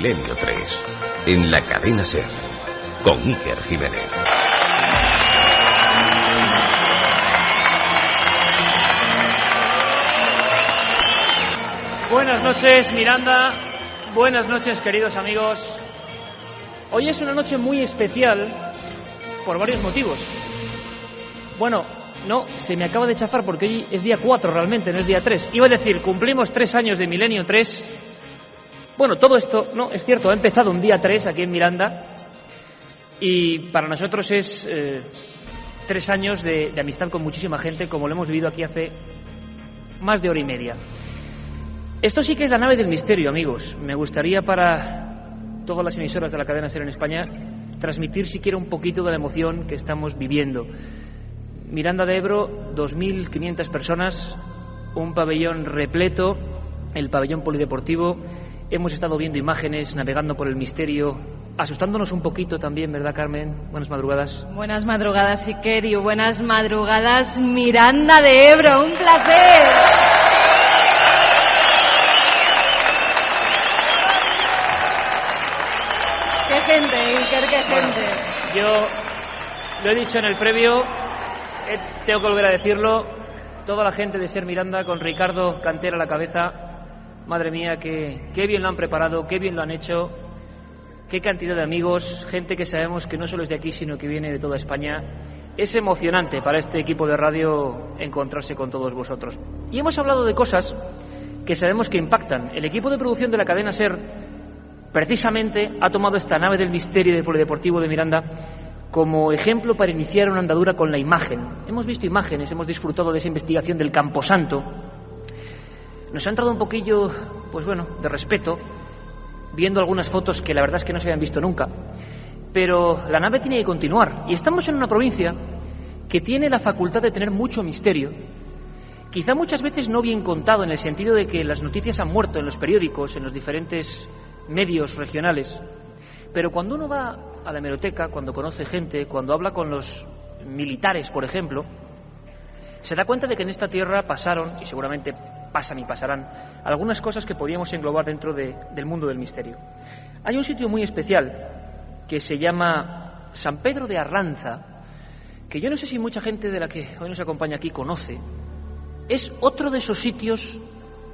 Milenio 3, en la cadena SER, con Iker Jiménez. Buenas noches, Miranda. Buenas noches, queridos amigos. Hoy es una noche muy especial por varios motivos. Bueno, no, se me acaba de chafar porque hoy es día 4 realmente, no es día 3. Iba a decir, cumplimos 3 años de Milenio 3. Bueno, todo esto, no, es cierto, ha empezado un día 3 aquí en Miranda. Y para nosotros es 3 años de amistad con muchísima gente, como lo hemos vivido aquí hace más de hora y media. Esto sí que es la nave del misterio, amigos. Me gustaría para todas las emisoras de la cadena SER en España transmitir siquiera un poquito de la emoción que estamos viviendo. Miranda de Ebro, 2.500 personas, un pabellón repleto, el pabellón polideportivo. Hemos estado viendo imágenes, navegando por el misterio, asustándonos un poquito también, ¿verdad, Carmen? Buenas madrugadas. Buenas madrugadas, Iker, y buenas madrugadas, Miranda de Ebro. ¡Un placer! ¡Qué gente, Iker, qué gente! Bueno, yo lo he dicho en el previo, tengo que volver a decirlo, toda la gente de SER Miranda con Ricardo Cantera a la cabeza, madre mía, qué bien lo han preparado, qué bien lo han hecho, qué cantidad de amigos, gente que sabemos que no solo es de aquí, sino que viene de toda España. Es emocionante para este equipo de radio encontrarse con todos vosotros. Y hemos hablado de cosas que sabemos que impactan. El equipo de producción de la cadena SER precisamente ha tomado esta nave del misterio del polideportivo de Miranda como ejemplo para iniciar una andadura con la imagen. Hemos visto imágenes, hemos disfrutado de esa investigación del Camposanto. Nos ha entrado un poquillo, pues bueno, de respeto, viendo algunas fotos que la verdad es que no se habían visto nunca. Pero la nave tiene que continuar. Y estamos en una provincia que tiene la facultad de tener mucho misterio. Quizá muchas veces no bien contado, en el sentido de que las noticias han muerto en los periódicos, en los diferentes medios regionales. Pero cuando uno va a la hemeroteca, cuando conoce gente, cuando habla con los militares, por ejemplo, se da cuenta de que en esta tierra pasaron, y seguramente pasan y pasarán, algunas cosas que podríamos englobar dentro del mundo del misterio. Hay un sitio muy especial que se llama San Pedro de Arlanza, que yo no sé si mucha gente de la que hoy nos acompaña aquí conoce. Es otro de esos sitios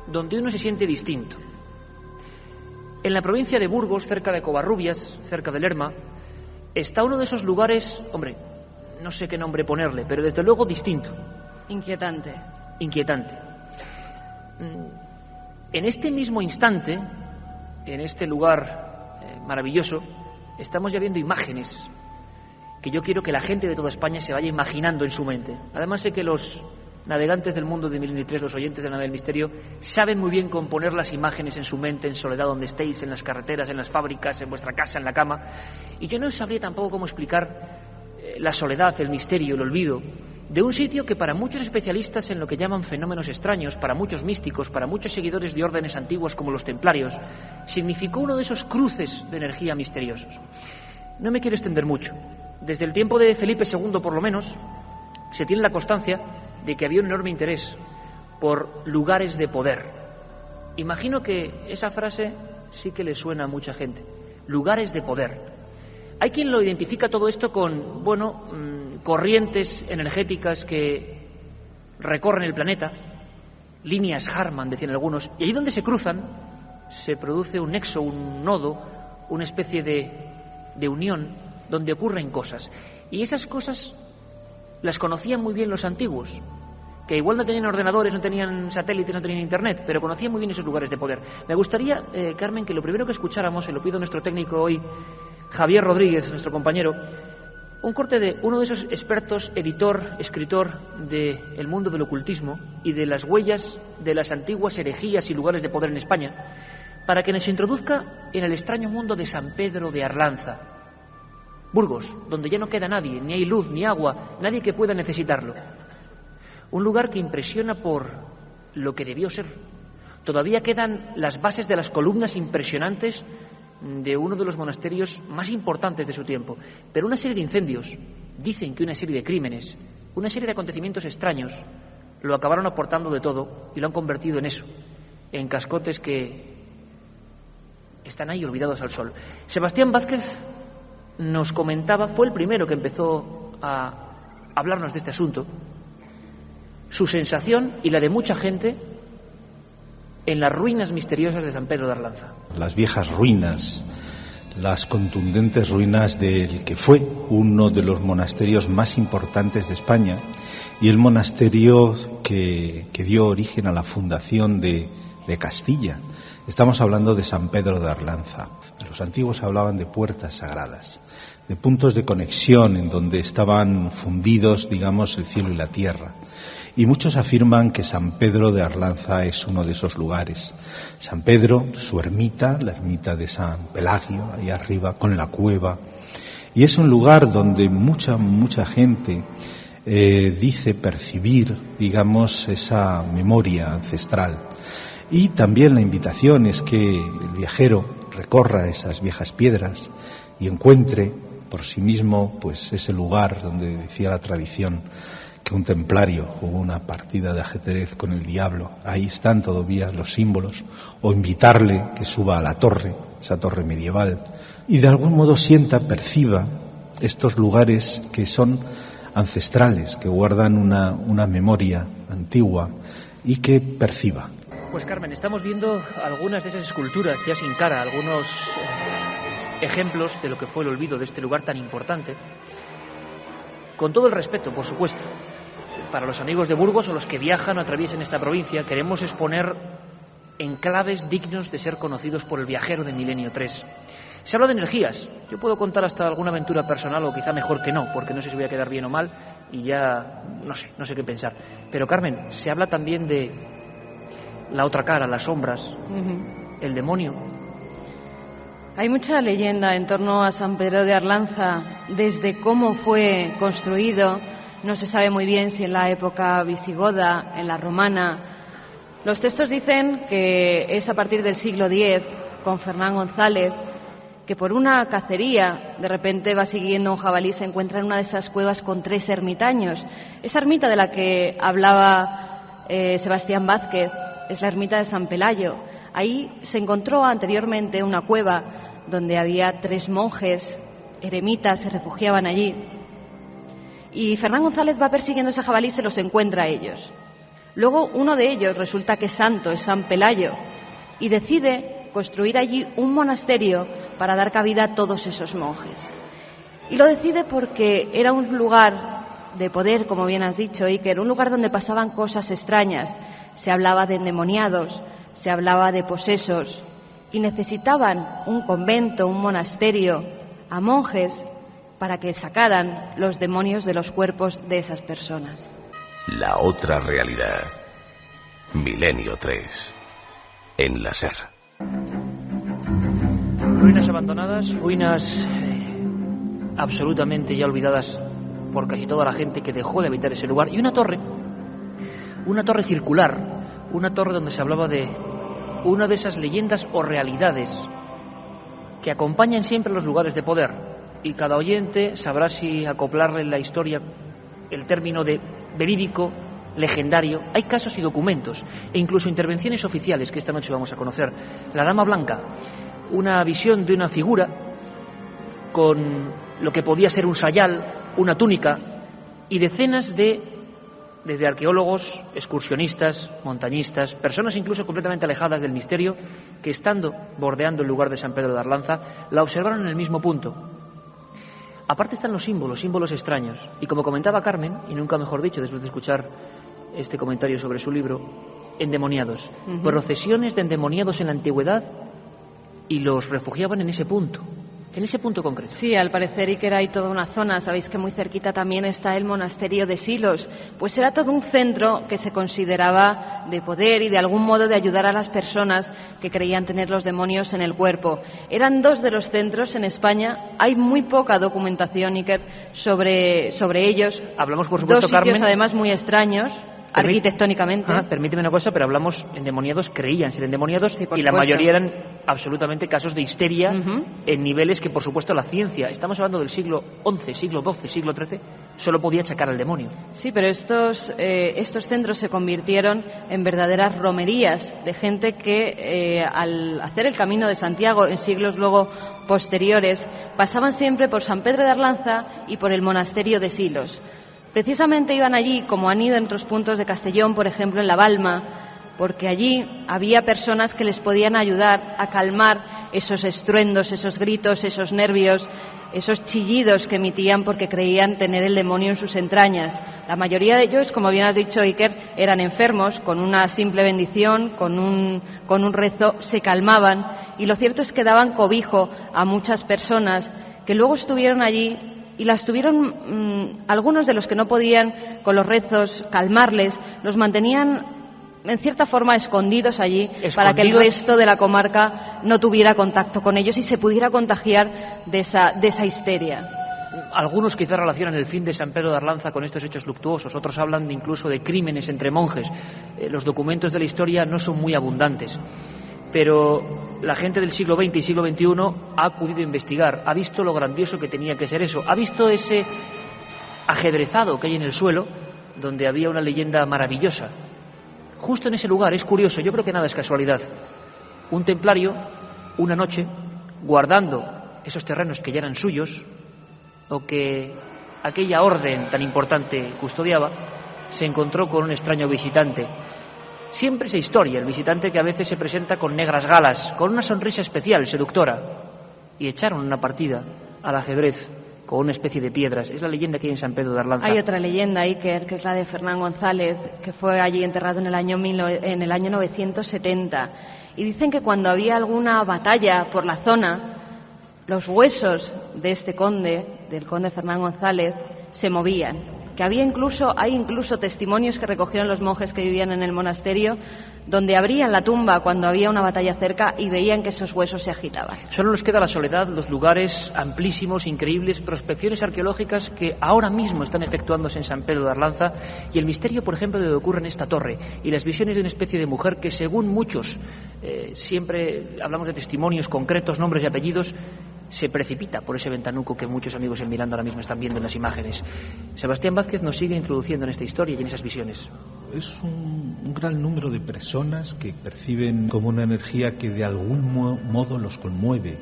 donde uno se siente distinto. En la provincia de Burgos, cerca de Covarrubias, cerca de Lerma, está uno de esos lugares, hombre, no sé qué nombre ponerle, pero desde luego distinto. Inquietante. Inquietante. En este mismo instante, en este lugar maravilloso, estamos ya viendo imágenes que yo quiero que la gente de toda España se vaya imaginando en su mente. Además sé que los navegantes del mundo de Milenio 3, los oyentes de la nave del misterio, saben muy bien componer las imágenes en su mente, en soledad, donde estéis, en las carreteras, en las fábricas, en vuestra casa, en la cama. Y yo no sabría tampoco cómo explicar la soledad, el misterio, el olvido de un sitio que para muchos especialistas en lo que llaman fenómenos extraños, para muchos místicos, para muchos seguidores de órdenes antiguas como los templarios, significó uno de esos cruces de energía misteriosos. No me quiero extender mucho. Desde el tiempo de Felipe II, por lo menos, se tiene la constancia de que había un enorme interés por lugares de poder. Imagino que esa frase sí que le suena a mucha gente. Lugares de poder. Hay quien lo identifica todo esto con, corrientes energéticas que recorren el planeta, líneas Harman, decían algunos, y ahí donde se cruzan se produce un nexo, un nodo, una especie de unión donde ocurren cosas. Y esas cosas las conocían muy bien los antiguos, que igual no tenían ordenadores, no tenían satélites, no tenían internet, pero conocían muy bien esos lugares de poder. Me gustaría, Carmen, que lo primero que escucháramos, se lo pido a nuestro técnico hoy, Javier Rodríguez, nuestro compañero, un corte de uno de esos expertos, editor, escritor del mundo del ocultismo y de las huellas de las antiguas herejías y lugares de poder en España, para que nos introduzca en el extraño mundo de San Pedro de Arlanza, Burgos, donde ya no queda nadie, ni hay luz, ni agua, nadie que pueda necesitarlo. Un lugar que impresiona por lo que debió ser. Todavía quedan las bases de las columnas impresionantes de uno de los monasterios más importantes de su tiempo. Pero una serie de incendios, dicen que una serie de crímenes, una serie de acontecimientos extraños, lo acabaron aportando de todo y lo han convertido en eso, en cascotes que están ahí olvidados al sol. Sebastián Vázquez nos comentaba, fue el primero que empezó a hablarnos de este asunto, su sensación y la de mucha gente en las ruinas misteriosas de San Pedro de Arlanza. Las viejas ruinas, las contundentes ruinas del que fue uno de los monasterios más importantes de España y el monasterio que dio origen a la fundación de Castilla. Estamos hablando de San Pedro de Arlanza. Los antiguos hablaban de puertas sagradas, de puntos de conexión en donde estaban fundidos, digamos, el cielo y la tierra. Y muchos afirman que San Pedro de Arlanza es uno de esos lugares. San Pedro, su ermita, la ermita de San Pelagio, ahí arriba, con la cueva. Y es un lugar donde mucha gente dice percibir, digamos, esa memoria ancestral. Y también la invitación es que el viajero recorra esas viejas piedras y encuentre por sí mismo pues ese lugar donde decía la tradición que un templario jugó una partida de ajedrez con el diablo. Ahí están todavía los símbolos. O invitarle que suba a la torre, esa torre medieval, y de algún modo perciba estos lugares que son ancestrales, que guardan una memoria antigua y que perciba. Pues Carmen, estamos viendo algunas de esas esculturas ya sin cara, algunos ejemplos de lo que fue el olvido de este lugar tan importante. Con todo el respeto, por supuesto, para los amigos de Burgos o los que viajan o atraviesan esta provincia, queremos exponer enclaves dignos de ser conocidos por el viajero de Milenio 3. Se habla de energías. Yo puedo contar hasta alguna aventura personal o quizá mejor que no, porque no sé si voy a quedar bien o mal y ya no sé qué pensar. Pero Carmen, se habla también de la otra cara, las sombras, el demonio. Hay mucha leyenda en torno a San Pedro de Arlanza, desde cómo fue construido. No se sabe muy bien si en la época visigoda, en la romana. Los textos dicen que es a partir del siglo X, con Fernán González, que por una cacería de repente va siguiendo un jabalí, se encuentra en una de esas cuevas con 3 ermitaños. Esa ermita de la que hablaba Sebastián Vázquez es la ermita de San Pelayo. Ahí se encontró anteriormente una cueva donde había 3 monjes eremitas, se refugiaban allí. Y Fernán González va persiguiendo ese jabalí y se los encuentra a ellos. Luego uno de ellos resulta que es santo, es San Pelayo, y decide construir allí un monasterio para dar cabida a todos esos monjes. Y lo decide porque era un lugar de poder, como bien has dicho, Iker, un lugar donde pasaban cosas extrañas. Se hablaba de endemoniados, se hablaba de posesos, y necesitaban un convento, un monasterio, a monjes para que sacaran los demonios de los cuerpos de esas personas. La otra realidad. Milenio 3. En la SER. Ruinas abandonadas, ruinas absolutamente ya olvidadas por casi toda la gente que dejó de habitar ese lugar. Y una torre circular, una torre donde se hablaba de una de esas leyendas o realidades que acompañan siempre los lugares de poder. Y cada oyente sabrá si acoplarle en la historia el término de verídico, legendario. Hay casos y documentos e incluso intervenciones oficiales que esta noche vamos a conocer. La Dama Blanca, una visión de una figura con lo que podía ser un sayal, una túnica, y decenas desde arqueólogos, excursionistas, montañistas, personas incluso completamente alejadas del misterio, que estando bordeando el lugar de San Pedro de Arlanza, la observaron en el mismo punto. Aparte están los símbolos extraños. Y como comentaba Carmen, y nunca mejor dicho después de escuchar este comentario sobre su libro, endemoniados. Procesiones de endemoniados en la antigüedad, y los refugiaban en ese punto concreto. Sí, al parecer Iker hay toda una zona. Sabéis que muy cerquita también está el monasterio de Silos. Pues era todo un centro que se consideraba de poder y de algún modo de ayudar a las personas que creían tener los demonios en el cuerpo. Eran 2 de los centros en España. Hay muy poca documentación, Iker, sobre ellos. Hablamos, por supuesto, 2 sitios, Carmen, además muy extraños arquitectónicamente. Permíteme una cosa, pero hablamos endemoniados, creían ser endemoniados, sí, por y la supuesto. mayoría eran absolutamente casos de histeria en niveles que, por supuesto, la ciencia, estamos hablando del siglo XI, siglo XII, siglo XIII, solo podía achacar al demonio. Sí, pero estos centros se convirtieron en verdaderas romerías de gente que al hacer el Camino de Santiago en siglos luego posteriores pasaban siempre por San Pedro de Arlanza y por el monasterio de Silos. Precisamente iban allí, como han ido en otros puntos de Castellón, por ejemplo en La Balma, porque allí había personas que les podían ayudar a calmar esos estruendos, esos gritos, esos nervios, esos chillidos que emitían porque creían tener el demonio en sus entrañas. La mayoría de ellos, como bien has dicho, Iker, eran enfermos, con una simple bendición, con un rezo, se calmaban, y lo cierto es que daban cobijo a muchas personas que luego estuvieron allí y las tuvieron, algunos de los que no podían con los rezos calmarles, los mantenían en cierta forma escondidos allí para que el resto de la comarca no tuviera contacto con ellos y se pudiera contagiar de esa histeria. Algunos quizás relacionan el fin de San Pedro de Arlanza con estos hechos luctuosos, otros hablan incluso de crímenes entre monjes. Los documentos de la historia no son muy abundantes, pero la gente del siglo XX y siglo XXI ha acudido a investigar, ha visto lo grandioso que tenía que ser eso, ha visto ese ajedrezado que hay en el suelo donde había una leyenda maravillosa. Justo en ese lugar, es curioso, yo creo que nada es casualidad, un templario, una noche, guardando esos terrenos que ya eran suyos, o que aquella orden tan importante custodiaba, se encontró con un extraño visitante. Siempre esa historia, el visitante que a veces se presenta con negras galas, con una sonrisa especial, seductora, y echaron una partida al ajedrez con una especie de piedras. Es la leyenda que hay en San Pedro de Arlanza. Hay otra leyenda, Iker, que es la de Fernán González, que fue allí enterrado en el año 970. Y dicen que cuando había alguna batalla por la zona, los huesos de este conde, del conde Fernán González, se movían. Que hay incluso testimonios que recogieron los monjes que vivían en el monasterio, donde abrían la tumba cuando había una batalla cerca y veían que esos huesos se agitaban. Solo nos queda la soledad, los lugares amplísimos, increíbles, prospecciones arqueológicas que ahora mismo están efectuándose en San Pedro de Arlanza, y el misterio, por ejemplo, de lo que ocurre en esta torre, y las visiones de una especie de mujer que, según muchos, siempre hablamos de testimonios concretos, nombres y apellidos, se precipita por ese ventanuco que muchos amigos en Miranda ahora mismo están viendo en las imágenes. Sebastián Vázquez nos sigue introduciendo en esta historia y en esas visiones. Es un gran número de personas que perciben como una energía que de algún modo los conmueve,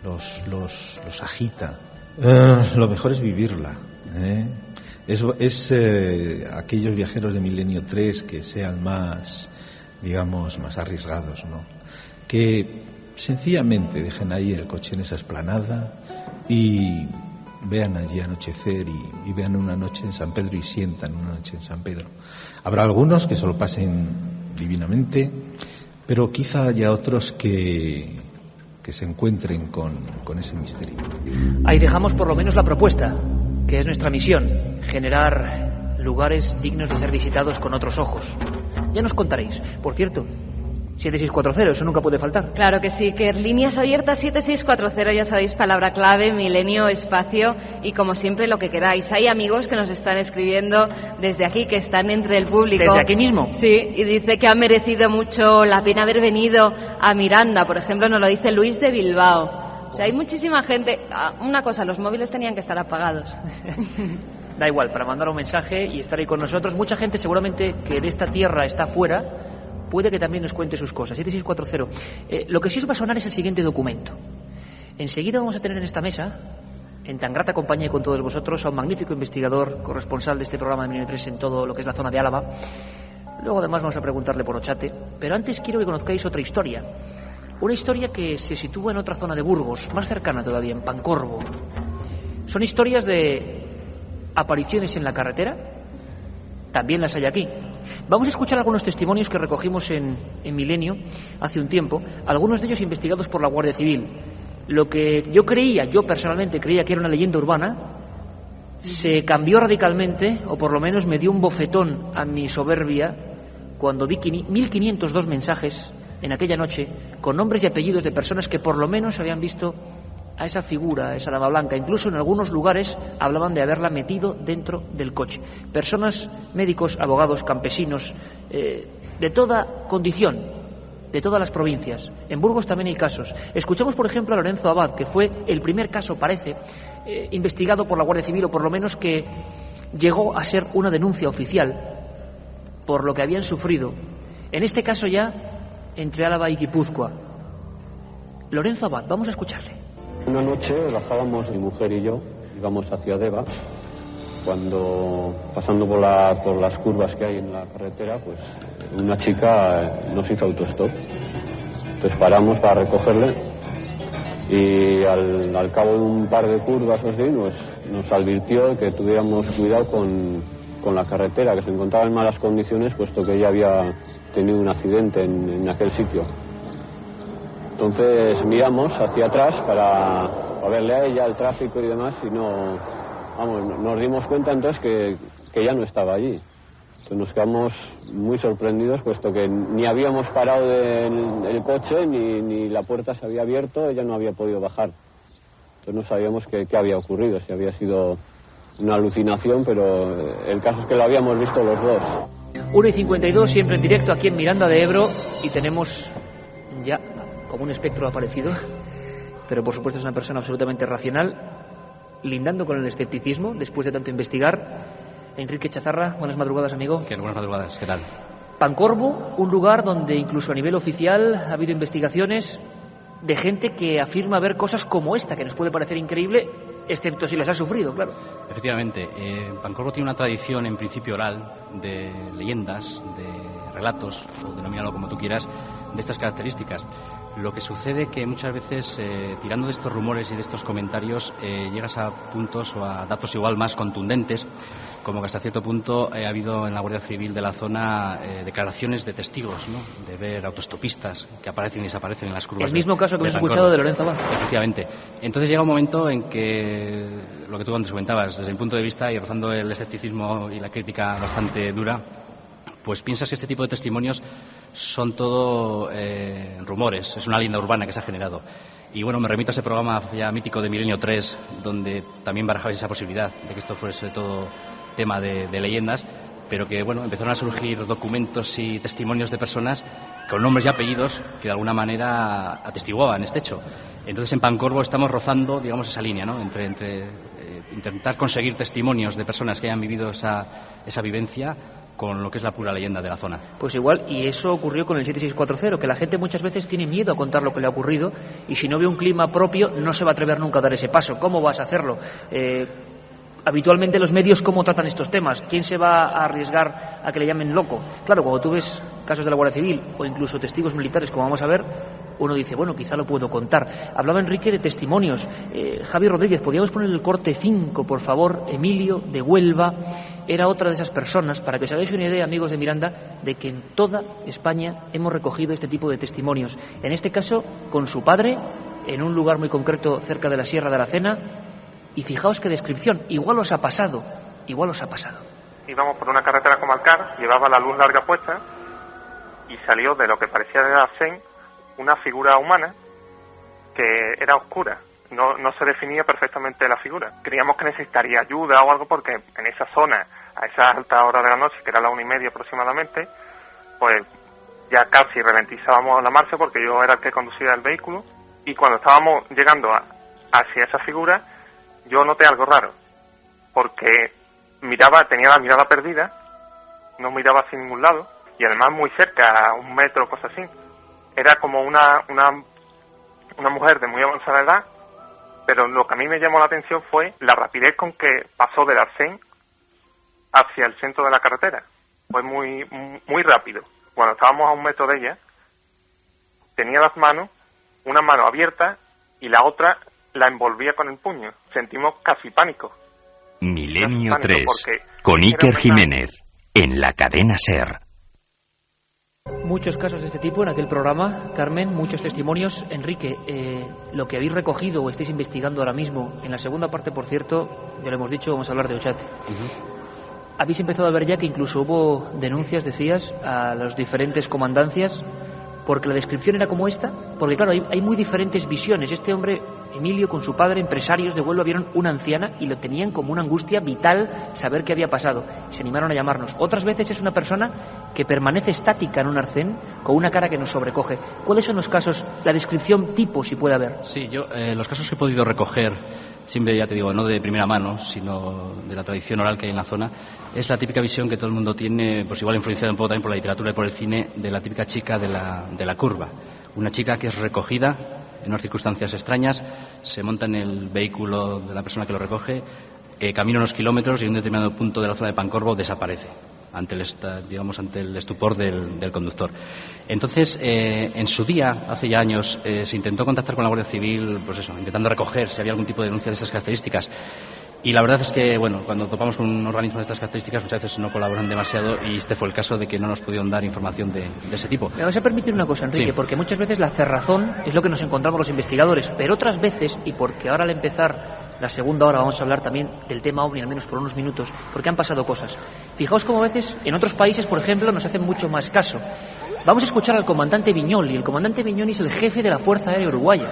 los agita. Lo mejor es vivirla, Es aquellos viajeros de Milenio 3 que sean más, digamos, más arriesgados, ¿no? Que sencillamente dejen ahí el coche en esa explanada y vean allí anochecer y vean una noche en San Pedro y sientan una noche en San Pedro. Habrá algunos que se lo pasen divinamente, pero quizá haya otros que se encuentren con ese misterio. Ahí dejamos por lo menos la propuesta, que es nuestra misión, generar lugares dignos de ser visitados con otros ojos. Ya nos contaréis. Por cierto, 7640, eso nunca puede faltar. Claro que sí, que líneas abiertas 7640, ya sabéis, palabra clave, milenio, espacio y como siempre lo que queráis. Hay amigos que nos están escribiendo desde aquí, que están entre el público. ¿Desde aquí mismo? Sí, y dice que ha merecido mucho la pena haber venido a Miranda, por ejemplo, nos lo dice Luis de Bilbao. O sea, hay muchísima gente. Una cosa, los móviles tenían que estar apagados. Da igual, para mandar un mensaje y estar ahí con nosotros. Mucha gente seguramente que de esta tierra está fuera, puede que también nos cuente sus cosas. 7640. Lo que sí os va a sonar es el siguiente documento. Enseguida vamos a tener en esta mesa, en tan grata compañía con todos vosotros, a un magnífico investigador, corresponsal de este programa de Milenio 3 en todo lo que es la zona de Álava. Luego además vamos a preguntarle por Ochate. Pero antes quiero que conozcáis otra historia. Una historia que se sitúa en otra zona de Burgos, más cercana todavía, en Pancorbo. Son historias de apariciones en la carretera. También las hay aquí. Vamos a escuchar algunos testimonios que recogimos en Milenio hace un tiempo, algunos de ellos investigados por la Guardia Civil. Lo que yo personalmente creía que era una leyenda urbana, se cambió radicalmente, o por lo menos me dio un bofetón a mi soberbia, cuando vi 1502 mensajes en aquella noche, con nombres y apellidos de personas que por lo menos habían visto a esa figura, a esa dama blanca. Incluso en algunos lugares hablaban de haberla metido dentro del coche. Personas, médicos, abogados, campesinos, de toda condición, de todas las provincias. En Burgos también hay casos. Escuchamos, por ejemplo, a Lorenzo Abad, que fue el primer caso, parece, investigado por la Guardia Civil, o por lo menos que llegó a ser una denuncia oficial por lo que habían sufrido, en este caso ya entre Álava y Guipúzcoa. Lorenzo Abad, vamos a escucharle. Una noche bajábamos mi mujer y yo, íbamos hacia Deva, cuando pasando por las curvas que hay en la carretera, pues una chica nos hizo autostop. Entonces paramos para recogerle y al cabo de un par de curvas o así, nos advirtió que tuviéramos cuidado con la carretera, que se encontraba en malas condiciones, puesto que ella había tenido un accidente en aquel sitio. Entonces miramos hacia atrás para verle a ella el tráfico y demás, y nos dimos cuenta entonces que ya no estaba allí. Entonces nos quedamos muy sorprendidos, puesto que ni habíamos parado el coche, ni la puerta se había abierto, ella no había podido bajar. Entonces no sabíamos qué había ocurrido, si había sido una alucinación, pero el caso es que lo habíamos visto los dos. 1:52, siempre en directo aquí en Miranda de Ebro, y tenemos ya como un espectro aparecido, pero por supuesto es una persona absolutamente racional, lindando con el escepticismo después de tanto investigar. Enrique Chazarra, buenas madrugadas, amigo. Buenas madrugadas, ¿qué tal? Pancorbo, un lugar donde incluso a nivel oficial ha habido investigaciones de gente que afirma ver cosas como esta, que nos puede parecer increíble, excepto si las ha sufrido, claro. Efectivamente, Pancorbo tiene una tradición en principio oral de leyendas, de relatos, o denóminalo como tú quieras, de estas características. Lo que sucede que muchas veces, tirando de estos rumores y de estos comentarios, llegas a puntos o a datos igual más contundentes, como que hasta cierto punto ha habido en la Guardia Civil de la zona declaraciones de testigos, ¿no?, de ver autostopistas que aparecen y desaparecen en las curvas. El mismo caso que hemos escuchado de Lorenzo Abad. Efectivamente. Entonces llega un momento en que, lo que tú antes comentabas, desde mi punto de vista, y rozando el escepticismo y la crítica bastante dura, pues piensas que este tipo de testimonios son todo rumores, es una leyenda urbana que se ha generado. Y bueno, me remito a ese programa ya mítico de Milenio 3, donde también barajabais esa posibilidad de que esto fuese todo tema de leyendas, pero que bueno, empezaron a surgir documentos y testimonios de personas con nombres y apellidos que de alguna manera atestiguaban este hecho. Entonces en Pancorbo estamos rozando, digamos, esa línea, ¿no?, entre intentar conseguir testimonios de personas que hayan vivido esa vivencia con lo que es la pura leyenda de la zona. Pues igual, y eso ocurrió con el 7640, que la gente muchas veces tiene miedo a contar lo que le ha ocurrido, y si no ve un clima propio no se va a atrever nunca a dar ese paso. ¿Cómo vas a hacerlo? Habitualmente los medios, ¿cómo tratan estos temas? ¿Quién se va a arriesgar a que le llamen loco? Claro, cuando tú ves casos de la Guardia Civil o incluso testigos militares, como vamos a ver, uno dice, bueno, quizá lo puedo contar. Hablaba Enrique de testimonios. Javi Rodríguez, ¿podríamos poner el corte 5, por favor? Emilio, de Huelva, era otra de esas personas, para que os hagáis una idea, amigos de Miranda, de que en toda España hemos recogido este tipo de testimonios. En este caso, con su padre, en un lugar muy concreto cerca de la Sierra de Aracena. Y fijaos qué descripción, igual os ha pasado. Íbamos por una carretera comarcal, llevaba la luz larga puesta y salió de lo que parecía de la Sen una figura humana que era oscura, no se definía perfectamente la figura. Creíamos que necesitaría ayuda o algo, porque en esa zona, a esa alta hora de la noche, que era la 1:30 aproximadamente, pues ya casi ralentizábamos la marcha porque yo era el que conducía el vehículo, y cuando estábamos llegando hacia esa figura, yo noté algo raro, porque tenía la mirada perdida, no miraba hacia ningún lado, y además muy cerca, a 1 metro, cosas así. Era como una mujer de muy avanzada edad, pero lo que a mí me llamó la atención fue la rapidez con que pasó del arcén hacia el centro de la carretera. Fue muy, muy rápido. Cuando estábamos a 1 metro de ella, tenía una mano abierta y la otra la envolvía con el puño. Sentimos casi pánico. Milenio 3, con Iker Jiménez, en la cadena SER. Muchos casos de este tipo en aquel programa, Carmen, muchos testimonios. Enrique, lo que habéis recogido o estáis investigando ahora mismo, en la segunda parte, por cierto, ya lo hemos dicho, vamos a hablar de Ochate. Habéis empezado a ver ya que incluso hubo denuncias, decías, a las diferentes comandancias, porque la descripción era como esta, porque claro, hay muy diferentes visiones. Este hombre Emilio con su padre, empresarios de Huelva, vieron una anciana y lo tenían como una angustia vital saber qué había pasado. Se animaron a llamarnos. Otras veces es una persona que permanece estática en un arcén con una cara que nos sobrecoge. ¿Cuáles son los casos, la descripción tipo, si puede haber? Sí, yo los casos que he podido recoger, siempre ya te digo, no de primera mano, sino de la tradición oral que hay en la zona, es la típica visión que todo el mundo tiene, pues igual influenciada un poco también por la literatura y por el cine, de la típica chica de la curva. Una chica que es recogida en unas circunstancias extrañas, se monta en el vehículo de la persona que lo recoge, camina unos kilómetros y en un determinado punto de la zona de Pancorbo desaparece ante el estupor del conductor. Entonces, en su día, hace ya años, se intentó contactar con la Guardia Civil, pues eso, intentando recoger si había algún tipo de denuncia de estas características. Y la verdad es que, bueno, cuando topamos con un organismo de estas características, muchas veces no colaboran demasiado y este fue el caso de que no nos pudieron dar información de ese tipo. Me vas a permitir una cosa, Enrique, sí. Porque muchas veces la cerrazón es lo que nos encontramos los investigadores, pero otras veces, y porque ahora al empezar la segunda hora vamos a hablar también del tema OVNI, al menos por unos minutos, porque han pasado cosas. Fijaos cómo a veces en otros países, por ejemplo, nos hacen mucho más caso. Vamos a escuchar al comandante Viñoli. El comandante Viñoli es el jefe de la Fuerza Aérea Uruguaya,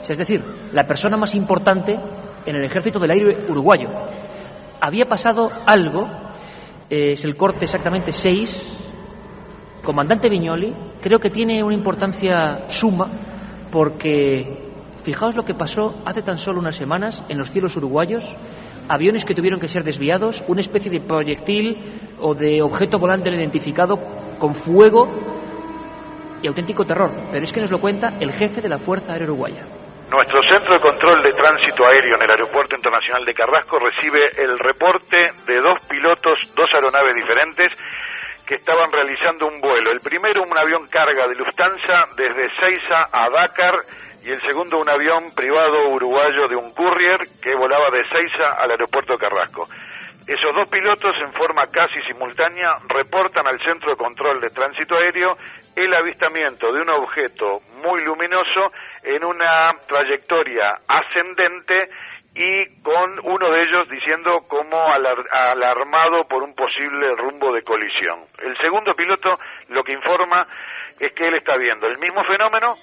es decir, la persona más importante en el ejército del aire uruguayo. Había pasado algo, es el corte exactamente 6, comandante Viñoli, creo que tiene una importancia suma, porque fijaos lo que pasó hace tan solo unas semanas en los cielos uruguayos, aviones que tuvieron que ser desviados, una especie de proyectil o de objeto volante no identificado con fuego y auténtico terror, pero es que nos lo cuenta el jefe de la Fuerza Aérea Uruguaya. Nuestro centro de control de tránsito aéreo en el Aeropuerto Internacional de Carrasco recibe el reporte de 2 pilotos, 2 aeronaves diferentes que estaban realizando un vuelo. El primero, un avión carga de Lufthansa desde Ezeiza a Dakar, y el segundo, un avión privado uruguayo de un courier que volaba de Ezeiza al Aeropuerto de Carrasco. Esos 2 pilotos, en forma casi simultánea, reportan al Centro de Control de Tránsito Aéreo el avistamiento de un objeto muy luminoso en una trayectoria ascendente y con uno de ellos diciendo como alarmado por un posible rumbo de colisión. El segundo piloto lo que informa es que él está viendo el mismo fenómeno,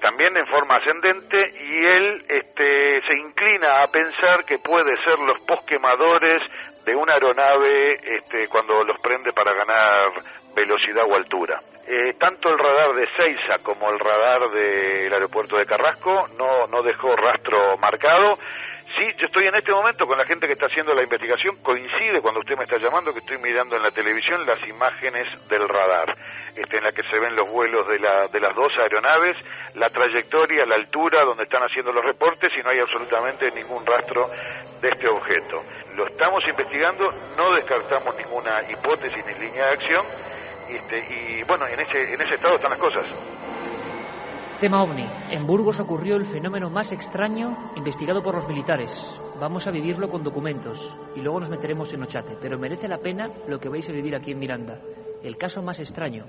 también en forma ascendente, y él se inclina a pensar que puede ser los posquemadores de una aeronave cuando los prende para ganar velocidad o altura. Tanto el radar de Ezeiza como el radar del aeropuerto de Carrasco no dejó rastro marcado. Sí, yo estoy en este momento con la gente que está haciendo la investigación, coincide cuando usted me está llamando que estoy mirando en la televisión las imágenes del radar, en la que se ven los vuelos de las 2 aeronaves, la trayectoria, la altura donde están haciendo los reportes, y no hay absolutamente ningún rastro de este objeto. Lo estamos investigando, no descartamos ninguna hipótesis ni línea de acción, y bueno, en ese estado están las cosas. Tema OVNI. En Burgos ocurrió el fenómeno más extraño investigado por los militares. Vamos a vivirlo con documentos y luego nos meteremos en Ochate, pero merece la pena lo que vais a vivir aquí en Miranda. El caso más extraño,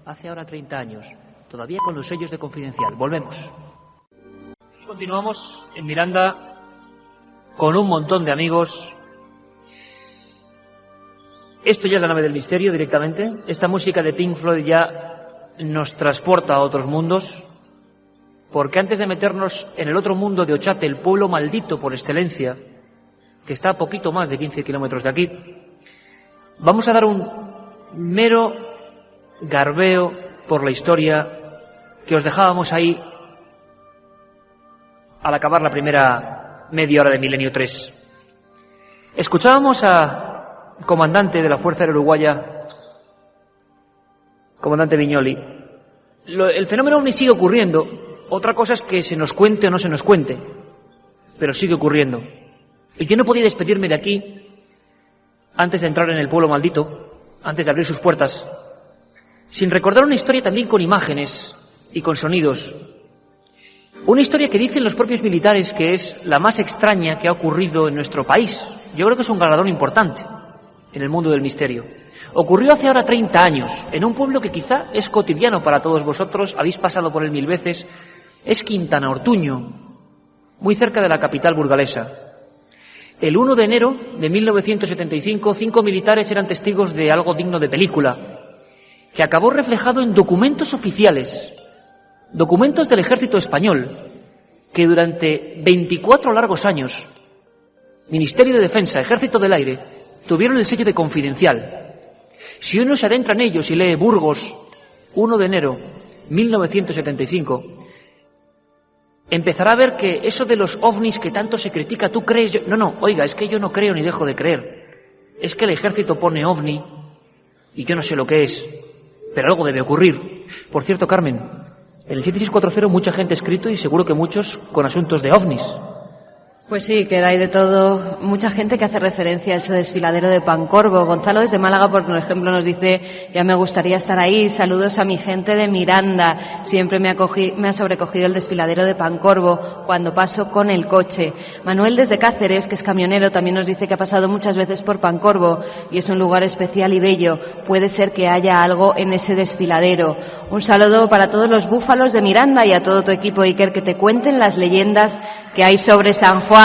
hace ahora 30 años, todavía con los sellos de confidencial. Volvemos. Continuamos en Miranda con un montón de amigos. Esto ya es la nave del misterio directamente. Esta música de Pink Floyd ya nos transporta a otros mundos, porque antes de meternos en el otro mundo de Ochate, el pueblo maldito por excelencia, que está a poquito más de 15 kilómetros de aquí, vamos a dar un mero garbeo por la historia que os dejábamos ahí al acabar la primera media hora de Milenio 3. Escuchábamos al comandante de la Fuerza Aérea Uruguaya, comandante Viñoli. El fenómeno OVNI sigue ocurriendo. Otra cosa es que se nos cuente o no se nos cuente, pero sigue ocurriendo. Y yo no podía despedirme de aquí antes de entrar en el pueblo maldito, antes de abrir sus puertas, sin recordar una historia también con imágenes y con sonidos. Una historia que dicen los propios militares que es la más extraña que ha ocurrido en nuestro país. Yo creo que es un galardón importante en el mundo del misterio. Ocurrió hace ahora 30 años, en un pueblo que quizá es cotidiano para todos vosotros, habéis pasado por él 1000 veces, es Quintana Ortuño, muy cerca de la capital burgalesa. El 1 de enero de 1975, 5 militares eran testigos de algo digno de película, que acabó reflejado en documentos oficiales, documentos del ejército español, que durante 24 largos años, Ministerio de Defensa, Ejército del Aire, tuvieron el sello de confidencial. Si uno se adentra en ellos y lee Burgos, 1 de enero 1975, empezará a ver que eso de los ovnis que tanto se critica, ¿tú crees? No, oiga, es que yo no creo ni dejo de creer. Es que el ejército pone ovni y yo no sé lo que es, pero algo debe ocurrir. Por cierto, Carmen, en el 7640 mucha gente ha escrito y seguro que muchos con asuntos de ovnis. Pues sí, que hay de todo, mucha gente que hace referencia a ese desfiladero de Pancorbo. Gonzalo desde Málaga, por ejemplo, nos dice: ya me gustaría estar ahí, saludos a mi gente de Miranda, siempre me ha sobrecogido el desfiladero de Pancorbo cuando paso con el coche. Manuel desde Cáceres, que es camionero, también nos dice que ha pasado muchas veces por Pancorbo y es un lugar especial y bello, puede ser que haya algo en ese desfiladero. Un saludo para todos los búfalos de Miranda y a todo tu equipo, Iker, que te cuenten las leyendas que hay sobre San Juan.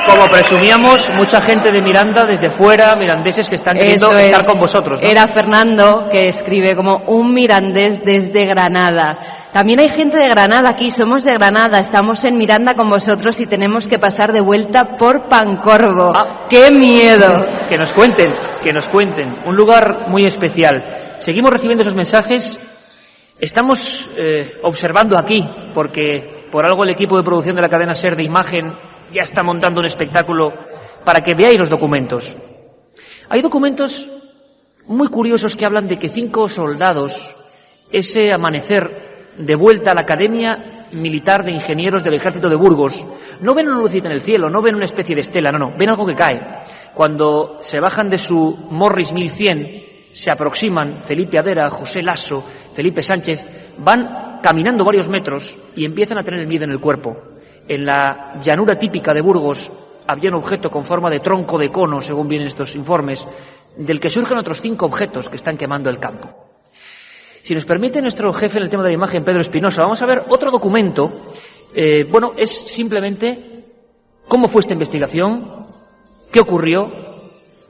Como presumíamos, mucha gente de Miranda desde fuera, mirandeses que están queriendo estar con vosotros, ¿no? Era Fernando, que escribe como un mirandés desde Granada. También hay gente de Granada aquí, somos de Granada, estamos en Miranda con vosotros y tenemos que pasar de vuelta por Pancorbo. ¡Qué miedo! Que nos cuenten, un lugar muy especial. Seguimos recibiendo esos mensajes. Estamos observando aquí, porque por algo el equipo de producción de la cadena SER de imagen ya está montando un espectáculo para que veáis los documentos. Hay documentos muy curiosos que hablan de que 5 soldados, ese amanecer de vuelta a la Academia Militar de Ingenieros del Ejército de Burgos, no ven una lucita en el cielo, no ven una especie de estela, no, ven algo que cae. Cuando se bajan de su Morris 1100, se aproximan Felipe Adera, José Lasso, Felipe Sánchez, van caminando varios metros y empiezan a tener el miedo en el cuerpo. En la llanura típica de Burgos había un objeto con forma de tronco de cono, según vienen estos informes, del que surgen otros 5 objetos que están quemando el campo. Si nos permite nuestro jefe en el tema de la imagen, Pedro Espinosa, vamos a ver otro documento. Es simplemente cómo fue esta investigación, qué ocurrió,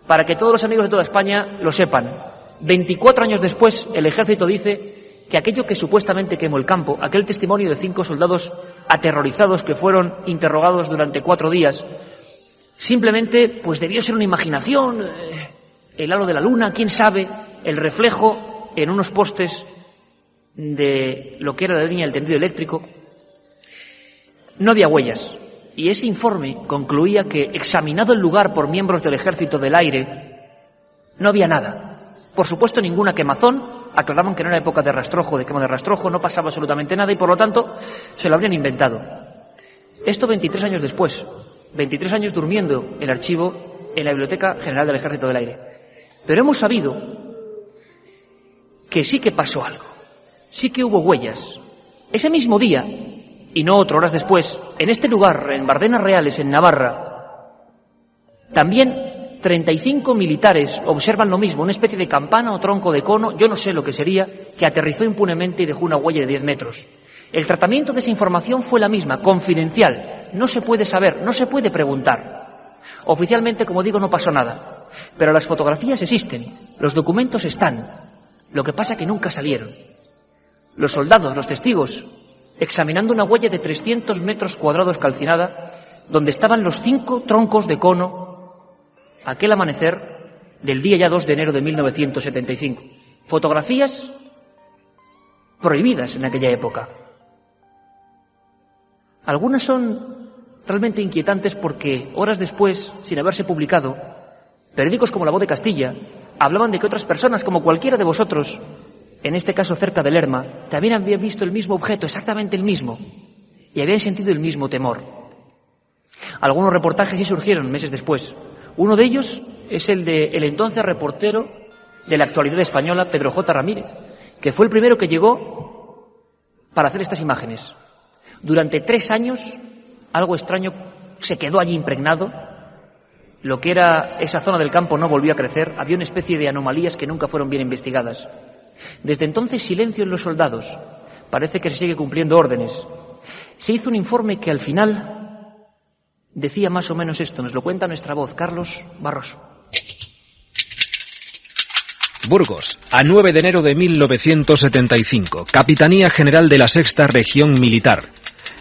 para que todos los amigos de toda España lo sepan. 24 años después, el ejército dice que aquello que supuestamente quemó el campo, aquel testimonio de 5 soldados aterrorizados que fueron interrogados durante 4 días, simplemente pues debió ser una imaginación, el halo de la luna, quién sabe, el reflejo en unos postes de lo que era la línea del tendido eléctrico. No había huellas, y ese informe concluía que, examinado el lugar por miembros del Ejército del Aire, no había nada. Por supuesto, ninguna quemazón. Aclaraban que no era época de rastrojo, de quema de rastrojo, no pasaba absolutamente nada y, por lo tanto, se lo habrían inventado. Esto 23 años después, 23 años durmiendo el archivo en la Biblioteca General del Ejército del Aire. Pero hemos sabido que sí que pasó algo, sí que hubo huellas. Ese mismo día, y no otro, horas después, en este lugar, en Bardenas Reales, en Navarra, también 35 militares observan lo mismo, una especie de campana o tronco de cono, yo no sé lo que sería, que aterrizó impunemente y dejó una huella de 10 metros. El tratamiento de esa información fue la misma, confidencial, no se puede saber, no se puede preguntar. Oficialmente, como digo, no pasó nada, pero las fotografías existen, los documentos están, lo que pasa que nunca salieron. Los soldados, los testigos, examinando una huella de 300 metros cuadrados calcinada, donde estaban los 5 troncos de cono, aquel amanecer del día ya 2 de enero de 1975. Fotografías prohibidas en aquella época. Algunas son realmente inquietantes porque horas después, sin haberse publicado, periódicos como La Voz de Castilla hablaban de que otras personas, como cualquiera de vosotros, en este caso cerca de Lerma, también habían visto el mismo objeto, exactamente el mismo, y habían sentido el mismo temor. Algunos reportajes sí surgieron meses después. Uno de ellos es el del entonces reportero de La Actualidad Española, Pedro J. Ramírez, que fue el primero que llegó para hacer estas imágenes. Durante 3 años, algo extraño se quedó allí impregnado. Lo que era esa zona del campo no volvió a crecer. Había una especie de anomalías que nunca fueron bien investigadas. Desde entonces, silencio en los soldados. Parece que se sigue cumpliendo órdenes. Se hizo un informe que al final decía más o menos esto. Nos lo cuenta nuestra voz, Carlos Barroso. Burgos, a 9 de enero de 1975, Capitanía General de la Sexta Región Militar.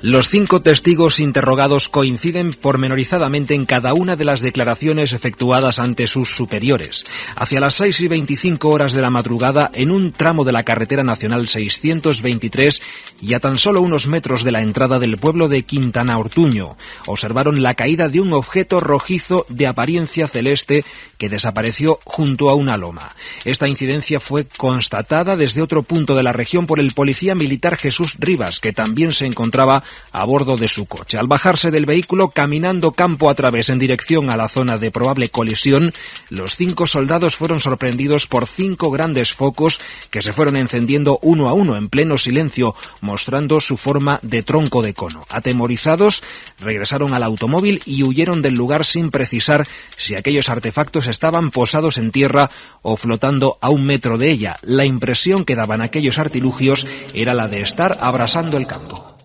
Los 5 testigos interrogados coinciden pormenorizadamente en cada una de las declaraciones efectuadas ante sus superiores. Hacia las 6:25 de la madrugada, en un tramo de la carretera nacional 623 y a tan solo unos metros de la entrada del pueblo de Quintana Ortuño, observaron la caída de un objeto rojizo de apariencia celeste que desapareció junto a una loma. Esta incidencia fue constatada desde otro punto de la región por el policía militar Jesús Rivas, que también se encontraba a bordo de su coche. Al bajarse del vehículo, caminando campo a través en dirección a la zona de probable colisión, los 5 soldados fueron sorprendidos por 5 grandes focos que se fueron encendiendo uno a uno en pleno silencio, mostrando su forma de tronco de cono. Atemorizados, regresaron al automóvil y huyeron del lugar sin precisar si aquellos artefactos estaban posados en tierra o flotando a 1 metro de ella. La impresión que daban aquellos artilugios era la de estar abrasando el campo.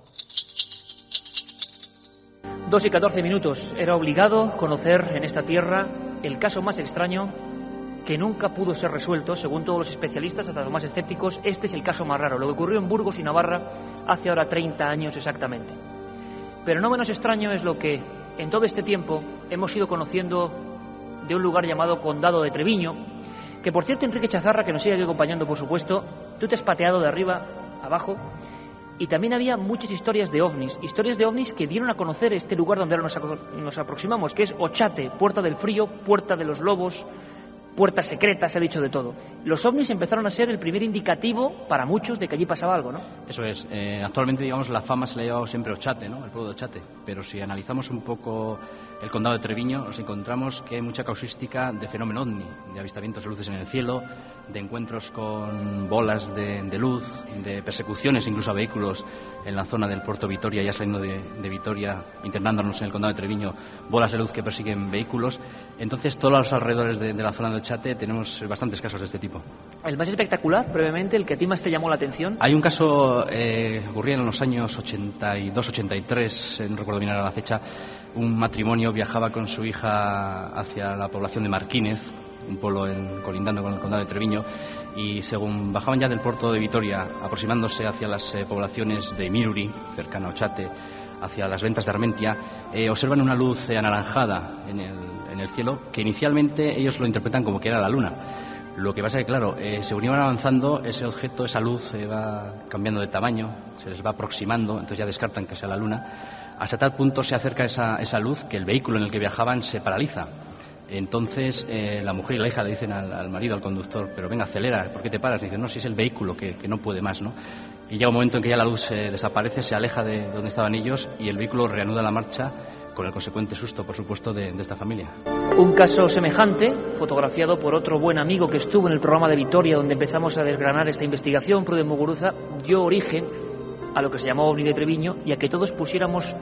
2:14. Era obligado conocer en esta tierra el caso más extraño que nunca pudo ser resuelto, según todos los especialistas, hasta los más escépticos. Este es el caso más raro, lo que ocurrió en Burgos y Navarra hace ahora 30 años exactamente. Pero no menos extraño es lo que en todo este tiempo hemos ido conociendo de un lugar llamado Condado de Treviño, que por cierto, Enrique Chazarra, que nos sigue aquí acompañando por supuesto, tú te has pateado de arriba abajo. Y también había muchas historias de ovnis que dieron a conocer este lugar donde ahora nos aproximamos, que es Ochate, Puerta del Frío, Puerta de los Lobos, Puerta Secreta, se ha dicho de todo. Los ovnis empezaron a ser el primer indicativo para muchos de que allí pasaba algo, ¿no? Eso es. Actualmente, digamos, la fama se le ha llevado siempre a Ochate, ¿no? El pueblo de Ochate. Pero si analizamos un poco el condado de Treviño, nos encontramos que hay mucha causística de fenómeno ovni, de avistamientos de luces en el cielo, de encuentros con bolas de luz, de persecuciones incluso a vehículos en la zona del puerto Vitoria, ya saliendo de Vitoria, internándonos en el condado de Treviño, bolas de luz que persiguen vehículos. Entonces, todos los alrededores de la zona de Ochate tenemos bastantes casos de este tipo. El más espectacular, brevemente, el que a ti más te llamó la atención. Hay un caso, ocurría en los años 82-83, no recuerdo bien ahora la fecha. Un matrimonio viajaba con su hija hacia la población de Marquínez, un pueblo colindando con el condado de Treviño, y según bajaban ya del puerto de Vitoria, aproximándose hacia las poblaciones de Miruri, cercano a Ochate, hacia las ventas de Armentia, observan una luz anaranjada en el cielo, que inicialmente ellos lo interpretan como que era la luna. Lo que pasa es que, claro, según iban avanzando, ese objeto, esa luz, va cambiando de tamaño, se les va aproximando, entonces ya descartan que sea la luna. Hasta tal punto se acerca esa luz que el vehículo en el que viajaban se paraliza. Entonces la mujer y la hija le dicen al marido, al conductor, pero venga, acelera, ¿por qué te paras? Y dicen, no, si es el vehículo que no puede más, ¿no? Y llega un momento en que ya la luz desaparece, se aleja de donde estaban ellos y el vehículo reanuda la marcha, con el consecuente susto, por supuesto, de esta familia. Un caso semejante, fotografiado por otro buen amigo que estuvo en el programa de Vitoria, donde empezamos a desgranar esta investigación, Pruden Muguruza, dio origen a lo que se llamó OVNI de Treviño y a que todos pusiéramos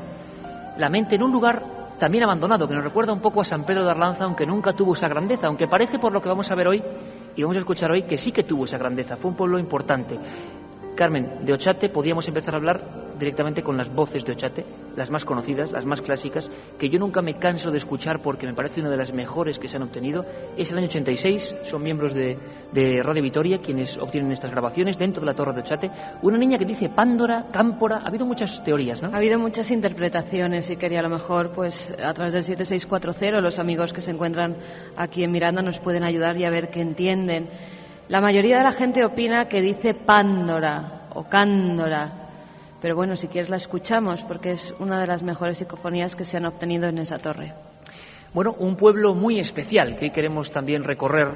la mente en un lugar también abandonado, que nos recuerda un poco a San Pedro de Arlanza, aunque nunca tuvo esa grandeza, aunque parece, por lo que vamos a ver hoy y vamos a escuchar hoy, que sí que tuvo esa grandeza. Fue un pueblo importante. Carmen, de Ochate podíamos empezar a hablar directamente con las voces de Ochate, las más conocidas, las más clásicas, que yo nunca me canso de escuchar porque me parece una de las mejores que se han obtenido. Es el año 86, son miembros de Radio Vitoria quienes obtienen estas grabaciones dentro de la torre de Ochate. Una niña que dice Pándora, Cámpora, ha habido muchas teorías, ¿no? Ha habido muchas interpretaciones y quería a lo mejor, pues a través del 7640, los amigos que se encuentran aquí en Miranda nos pueden ayudar y a ver qué entienden. La mayoría de la gente opina que dice Pándora o Cándora, pero bueno, si quieres la escuchamos porque es una de las mejores psicofonías que se han obtenido en esa torre. Bueno, un pueblo muy especial que hoy queremos también recorrer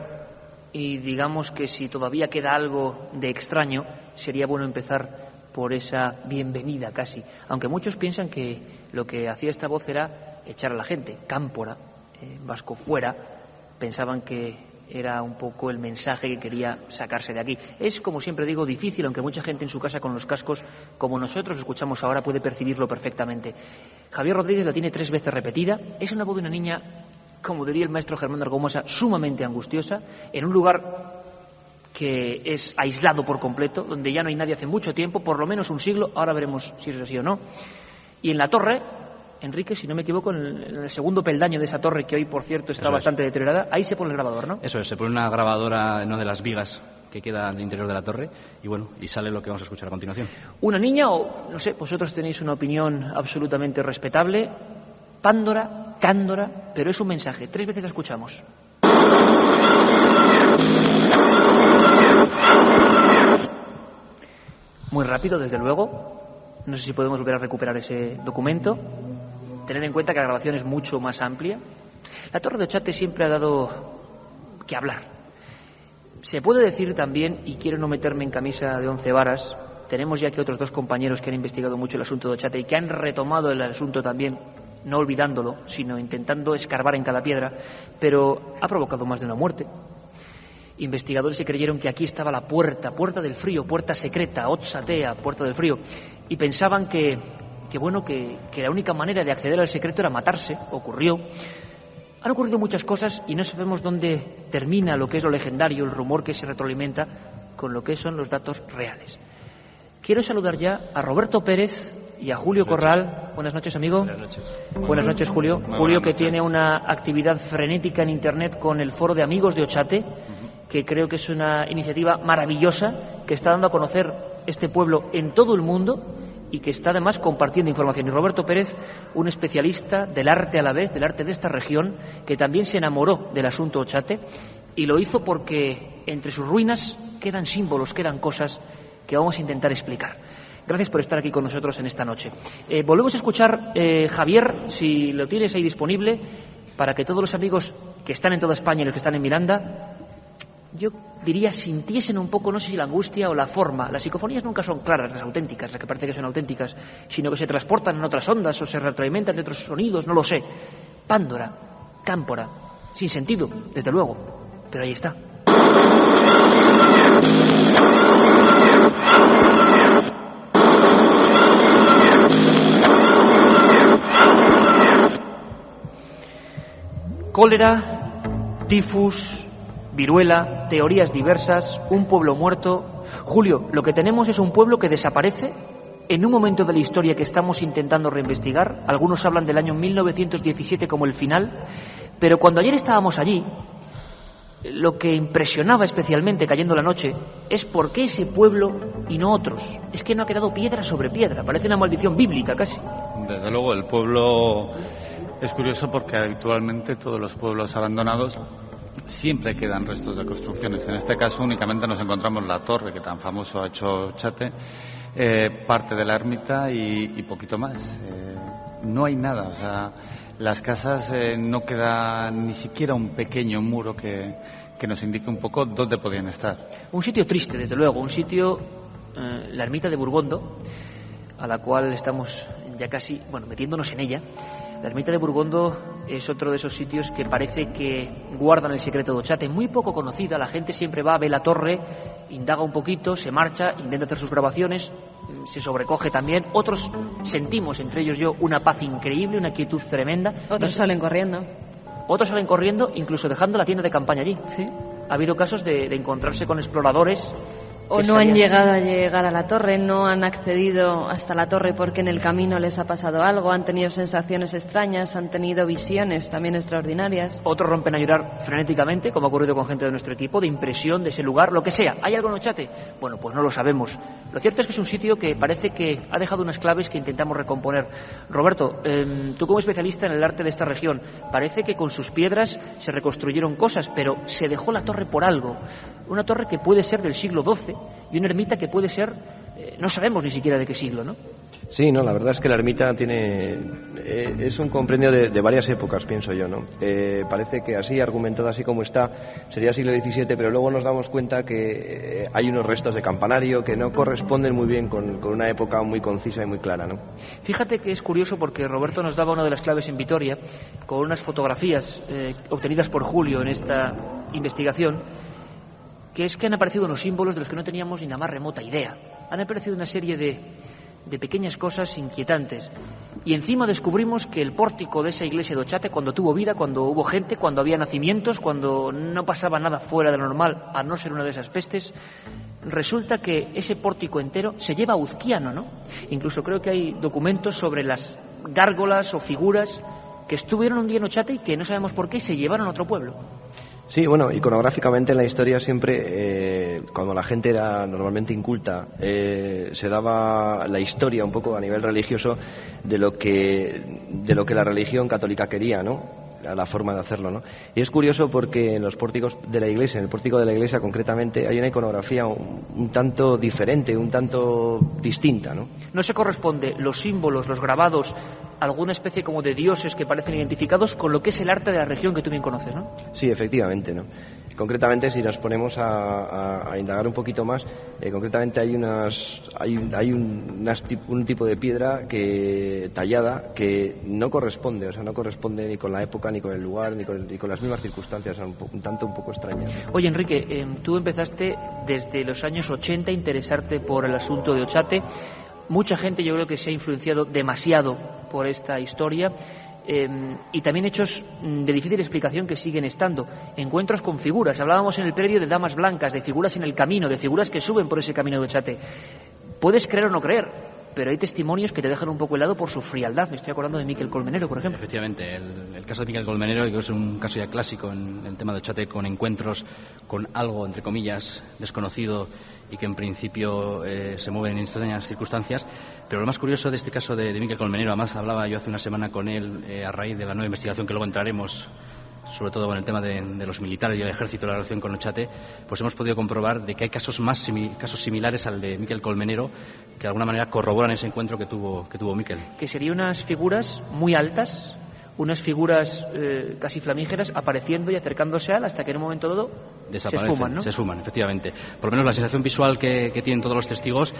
y digamos que si todavía queda algo de extraño, sería bueno empezar por esa bienvenida casi, aunque muchos piensan que lo que hacía esta voz era echar a la gente, Cámpora, vasco fuera, pensaban que era un poco el mensaje que quería sacarse de aquí. Es, como siempre digo, difícil, aunque mucha gente en su casa con los cascos, como nosotros escuchamos ahora, puede percibirlo perfectamente. Javier Rodríguez la tiene 3 veces repetida. Es una voz de una niña, como diría el maestro Germán Argomosa, sumamente angustiosa, en un lugar que es aislado por completo, donde ya no hay nadie hace mucho tiempo, por lo menos un siglo, ahora veremos si eso es así o no. Y en la torre, Enrique, si no me equivoco, en el segundo peldaño de esa torre, que hoy, por cierto, está bastante deteriorada, ahí se pone el grabador, ¿no? Eso es, se pone una grabadora en una de las vigas que queda al interior de la torre y bueno, y sale lo que vamos a escuchar a continuación. Una niña o, no sé, vosotros tenéis una opinión absolutamente respetable. Pándora, Cándora, pero es un mensaje. 3 veces la escuchamos. Muy rápido, desde luego. No sé si podemos volver a recuperar ese documento. Tened en cuenta que la grabación es mucho más amplia. La Torre de Ochate siempre ha dado que hablar. Se puede decir también, y quiero no meterme en camisa de 11 varas, tenemos ya aquí otros 2 compañeros que han investigado mucho el asunto de Ochate y que han retomado el asunto también, no olvidándolo, sino intentando escarbar en cada piedra, pero ha provocado más de una muerte. Investigadores se creyeron que aquí estaba la puerta del frío, puerta secreta, Otsatea, puerta del frío, y pensaban que la única manera de acceder al secreto era matarse. Ocurrió. Han ocurrido muchas cosas y no sabemos dónde termina lo que es lo legendario, el rumor que se retroalimenta con lo que son los datos reales. Quiero saludar ya a Roberto Pérez y a Julio Corral. Buenas noches, amigo. Buenas noches. Buenas noches, Julio. Julio, que tiene una actividad frenética en Internet con el Foro de Amigos de Ochate, que creo que es una iniciativa maravillosa, que está dando a conocer este pueblo en todo el mundo y que está además compartiendo información. Y Roberto Pérez, un especialista del arte alavés, del arte de esta región, que también se enamoró del asunto Ochate y lo hizo porque entre sus ruinas quedan símbolos, quedan cosas que vamos a intentar explicar. Gracias por estar aquí con nosotros en esta noche. Volvemos a escuchar, Javier, si lo tienes ahí disponible, para que todos los amigos que están en toda España y los que están en Miranda, yo diría, sintiesen un poco, no sé si la angustia o la forma. Las psicofonías nunca son claras, las auténticas, las que parece que son auténticas, sino que se transportan en otras ondas o se retroalimentan de otros sonidos, no lo sé. Pándora, cámpora, sin sentido, desde luego, pero ahí está. Cólera, tifus, viruela, teorías diversas, un pueblo muerto. Julio, lo que tenemos es un pueblo que desaparece en un momento de la historia que estamos intentando reinvestigar. Algunos hablan del año 1917 como el final, pero cuando ayer estábamos allí, lo que impresionaba especialmente cayendo la noche es por qué ese pueblo y no otros. Es que no ha quedado piedra sobre piedra, parece una maldición bíblica casi. Desde luego, el pueblo es curioso porque habitualmente todos los pueblos abandonados siempre quedan restos de construcciones. En este caso únicamente nos encontramos la torre que tan famoso ha hecho Ochate, parte de la ermita y poquito más. No hay nada, o sea, las casas no queda ni siquiera un pequeño muro que nos indique un poco dónde podían estar. Un sitio triste, desde luego, un sitio, la ermita de Burgondo, a la cual estamos ya casi, metiéndonos en ella. La ermita de Burgondo es otro de esos sitios que parece que guardan el secreto de Ochate, muy poco conocida. La gente siempre va, ve la torre, indaga un poquito, se marcha, intenta hacer sus grabaciones, se sobrecoge también. Otros sentimos, entre ellos yo, una paz increíble, una quietud tremenda. Otros salen corriendo. Otros salen corriendo, incluso dejando la tienda de campaña allí. Sí. Ha habido casos de encontrarse con exploradores. O no han llegado a llegar a la torre, no han accedido hasta la torre porque en el camino les ha pasado algo, han tenido sensaciones extrañas, han tenido visiones también extraordinarias. Otros rompen a llorar frenéticamente, como ha ocurrido con gente de nuestro equipo, de impresión de ese lugar, lo que sea. ¿Hay algo en Ochate? Bueno, pues no lo sabemos. Lo cierto es que es un sitio que parece que ha dejado unas claves que intentamos recomponer. Roberto, tú como especialista en el arte de esta región, parece que con sus piedras se reconstruyeron cosas, pero se dejó la torre por algo. Una torre que puede ser del siglo XII y una ermita que puede ser, no sabemos ni siquiera de qué siglo, ¿no? Sí, no, la verdad es que la ermita es un compendio de varias épocas, pienso yo, ¿no? Parece que así, argumentada así como está, sería siglo XVII, pero luego nos damos cuenta que hay unos restos de campanario que no corresponden muy bien con una época muy concisa y muy clara, ¿no? Fíjate que es curioso porque Roberto nos daba una de las claves en Vitoria con unas fotografías obtenidas por Julio en esta investigación, que es que han aparecido unos símbolos de los que no teníamos ni la más remota idea. Han aparecido una serie de pequeñas cosas inquietantes. Y encima descubrimos que el pórtico de esa iglesia de Ochate, cuando tuvo vida, cuando hubo gente, cuando había nacimientos, cuando no pasaba nada fuera de lo normal, a no ser una de esas pestes, resulta que ese pórtico entero se lleva a Uzquiano, ¿no? Incluso creo que hay documentos sobre las gárgolas o figuras que estuvieron un día en Ochate y que no sabemos por qué se llevaron a otro pueblo. Sí, bueno, iconográficamente en la historia siempre, cuando la gente era normalmente inculta, se daba la historia un poco a nivel religioso de lo que la religión católica quería, ¿no? La forma de hacerlo, ¿no? Y es curioso porque en los pórticos de la iglesia, en el pórtico de la iglesia concretamente, hay una iconografía un tanto diferente, un tanto distinta, ¿no? No se corresponde los símbolos, los grabados, alguna especie como de dioses que parecen identificados con lo que es el arte de la región que tú bien conoces, ¿no? Sí, efectivamente, ¿no? Concretamente, si nos ponemos a indagar un poquito más, concretamente hay un tipo de piedra tallada que no corresponde, o sea, no corresponde ni con la época, ni con el lugar, ni con las mismas circunstancias, un poco extraña. Oye, Enrique, tú empezaste desde los años 80 a interesarte por el asunto de Ochate. Mucha gente, yo creo que se ha influenciado demasiado por esta historia. Y también hechos de difícil explicación que siguen estando. Encuentros con figuras. Hablábamos en el previo de damas blancas, de figuras en el camino, de figuras que suben por ese camino de Ochate. Puedes creer o no creer, pero hay testimonios que te dejan un poco helado por su frialdad. Me estoy acordando de Miquel Colmenero, por ejemplo. Efectivamente, el caso de Miquel Colmenero, que es un caso ya clásico en el tema de Ochate, con encuentros con algo, entre comillas, desconocido y que en principio se mueve en extrañas circunstancias. Pero lo más curioso de este caso de Miquel Colmenero, además hablaba yo hace una semana con él a raíz de la nueva investigación que luego entraremos, sobre todo con el tema de los militares y el ejército, la relación con Ochate, pues hemos podido comprobar de que hay casos similares al de Miquel Colmenero, que de alguna manera corroboran ese encuentro que tuvo Miquel. Que serían unas figuras muy altas, unas figuras casi flamígeras apareciendo y acercándose a él hasta que en un momento dado se esfuman, ¿no? Se esfuman, efectivamente. Por lo menos la sensación visual que tienen todos los testigos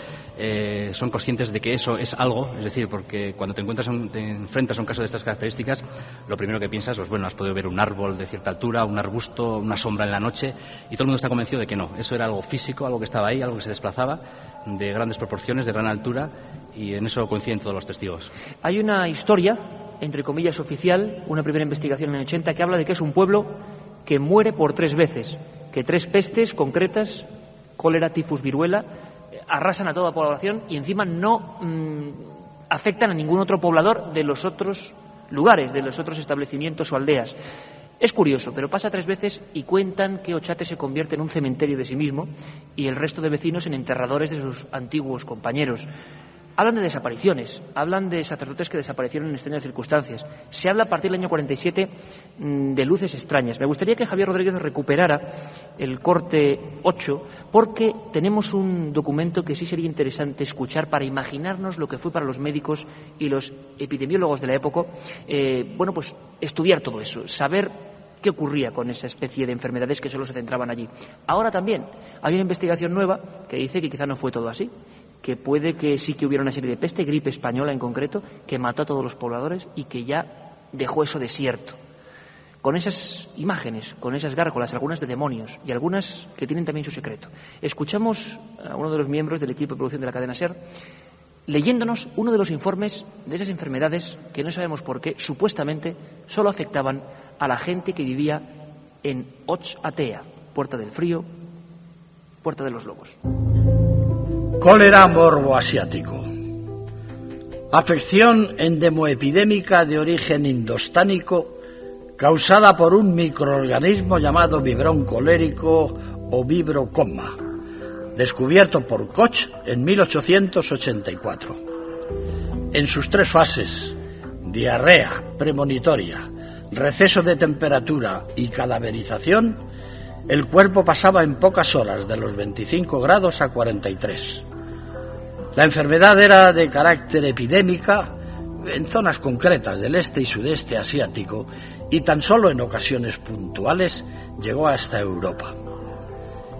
son conscientes de que eso es algo, es decir, porque cuando te enfrentas a un caso de estas características, lo primero que piensas, pues bueno, has podido ver un árbol de cierta altura, un arbusto, una sombra en la noche, y todo el mundo está convencido de que no, eso era algo físico, algo que estaba ahí, algo que se desplazaba, de grandes proporciones, de gran altura, y en eso coinciden todos los testigos. Hay una historia, entre comillas oficial, una primera investigación en el 80 que habla de que es un pueblo que muere por 3 veces, que 3 pestes concretas, cólera, tifus, viruela, arrasan a toda la población y encima no afectan a ningún otro poblador de los otros lugares, de los otros establecimientos o aldeas. Es curioso, pero pasa 3 veces y cuentan que Ochate se convierte en un cementerio de sí mismo y el resto de vecinos en enterradores de sus antiguos compañeros. Hablan de desapariciones, hablan de sacerdotes que desaparecieron en extrañas circunstancias. Se habla a partir del año 47 de luces extrañas. Me gustaría que Javier Rodríguez recuperara el corte 8, porque tenemos un documento que sí sería interesante escuchar para imaginarnos lo que fue para los médicos y los epidemiólogos de la época, pues estudiar todo eso, saber qué ocurría con esa especie de enfermedades que solo se centraban allí. Ahora también hay una investigación nueva que dice que quizá no fue todo así, que puede que sí que hubiera una serie de peste, gripe española en concreto, que mató a todos los pobladores y que ya dejó eso desierto. Con esas imágenes, con esas gárgolas, algunas de demonios y algunas que tienen también su secreto. Escuchamos a uno de los miembros del equipo de producción de la cadena SER leyéndonos uno de los informes de esas enfermedades que no sabemos por qué, supuestamente, solo afectaban a la gente que vivía en Ochatea, Puerta del Frío, Puerta de los Lobos. Cólera morbo asiático. Afección endemoepidémica de origen indostánico causada por un microorganismo llamado vibrón colérico o vibrocoma, descubierto por Koch en 1884. En sus 3 fases, diarrea premonitoria, receso de temperatura y cadaverización, el cuerpo pasaba en pocas horas de los 25 grados a 43. La enfermedad era de carácter epidémica en zonas concretas del este y sudeste asiático y tan solo en ocasiones puntuales llegó hasta Europa.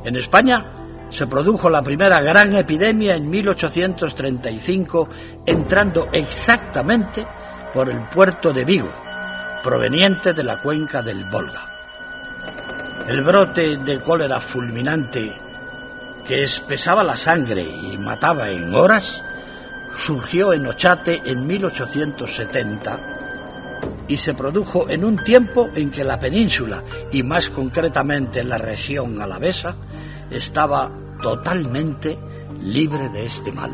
En España se produjo la primera gran epidemia en 1835, entrando exactamente por el puerto de Vigo, proveniente de la cuenca del Volga. El brote de cólera fulminante que espesaba la sangre y mataba en horas surgió en Ochate en 1870 y se produjo en un tiempo en que la península, y más concretamente la región alavesa, estaba totalmente libre de este mal.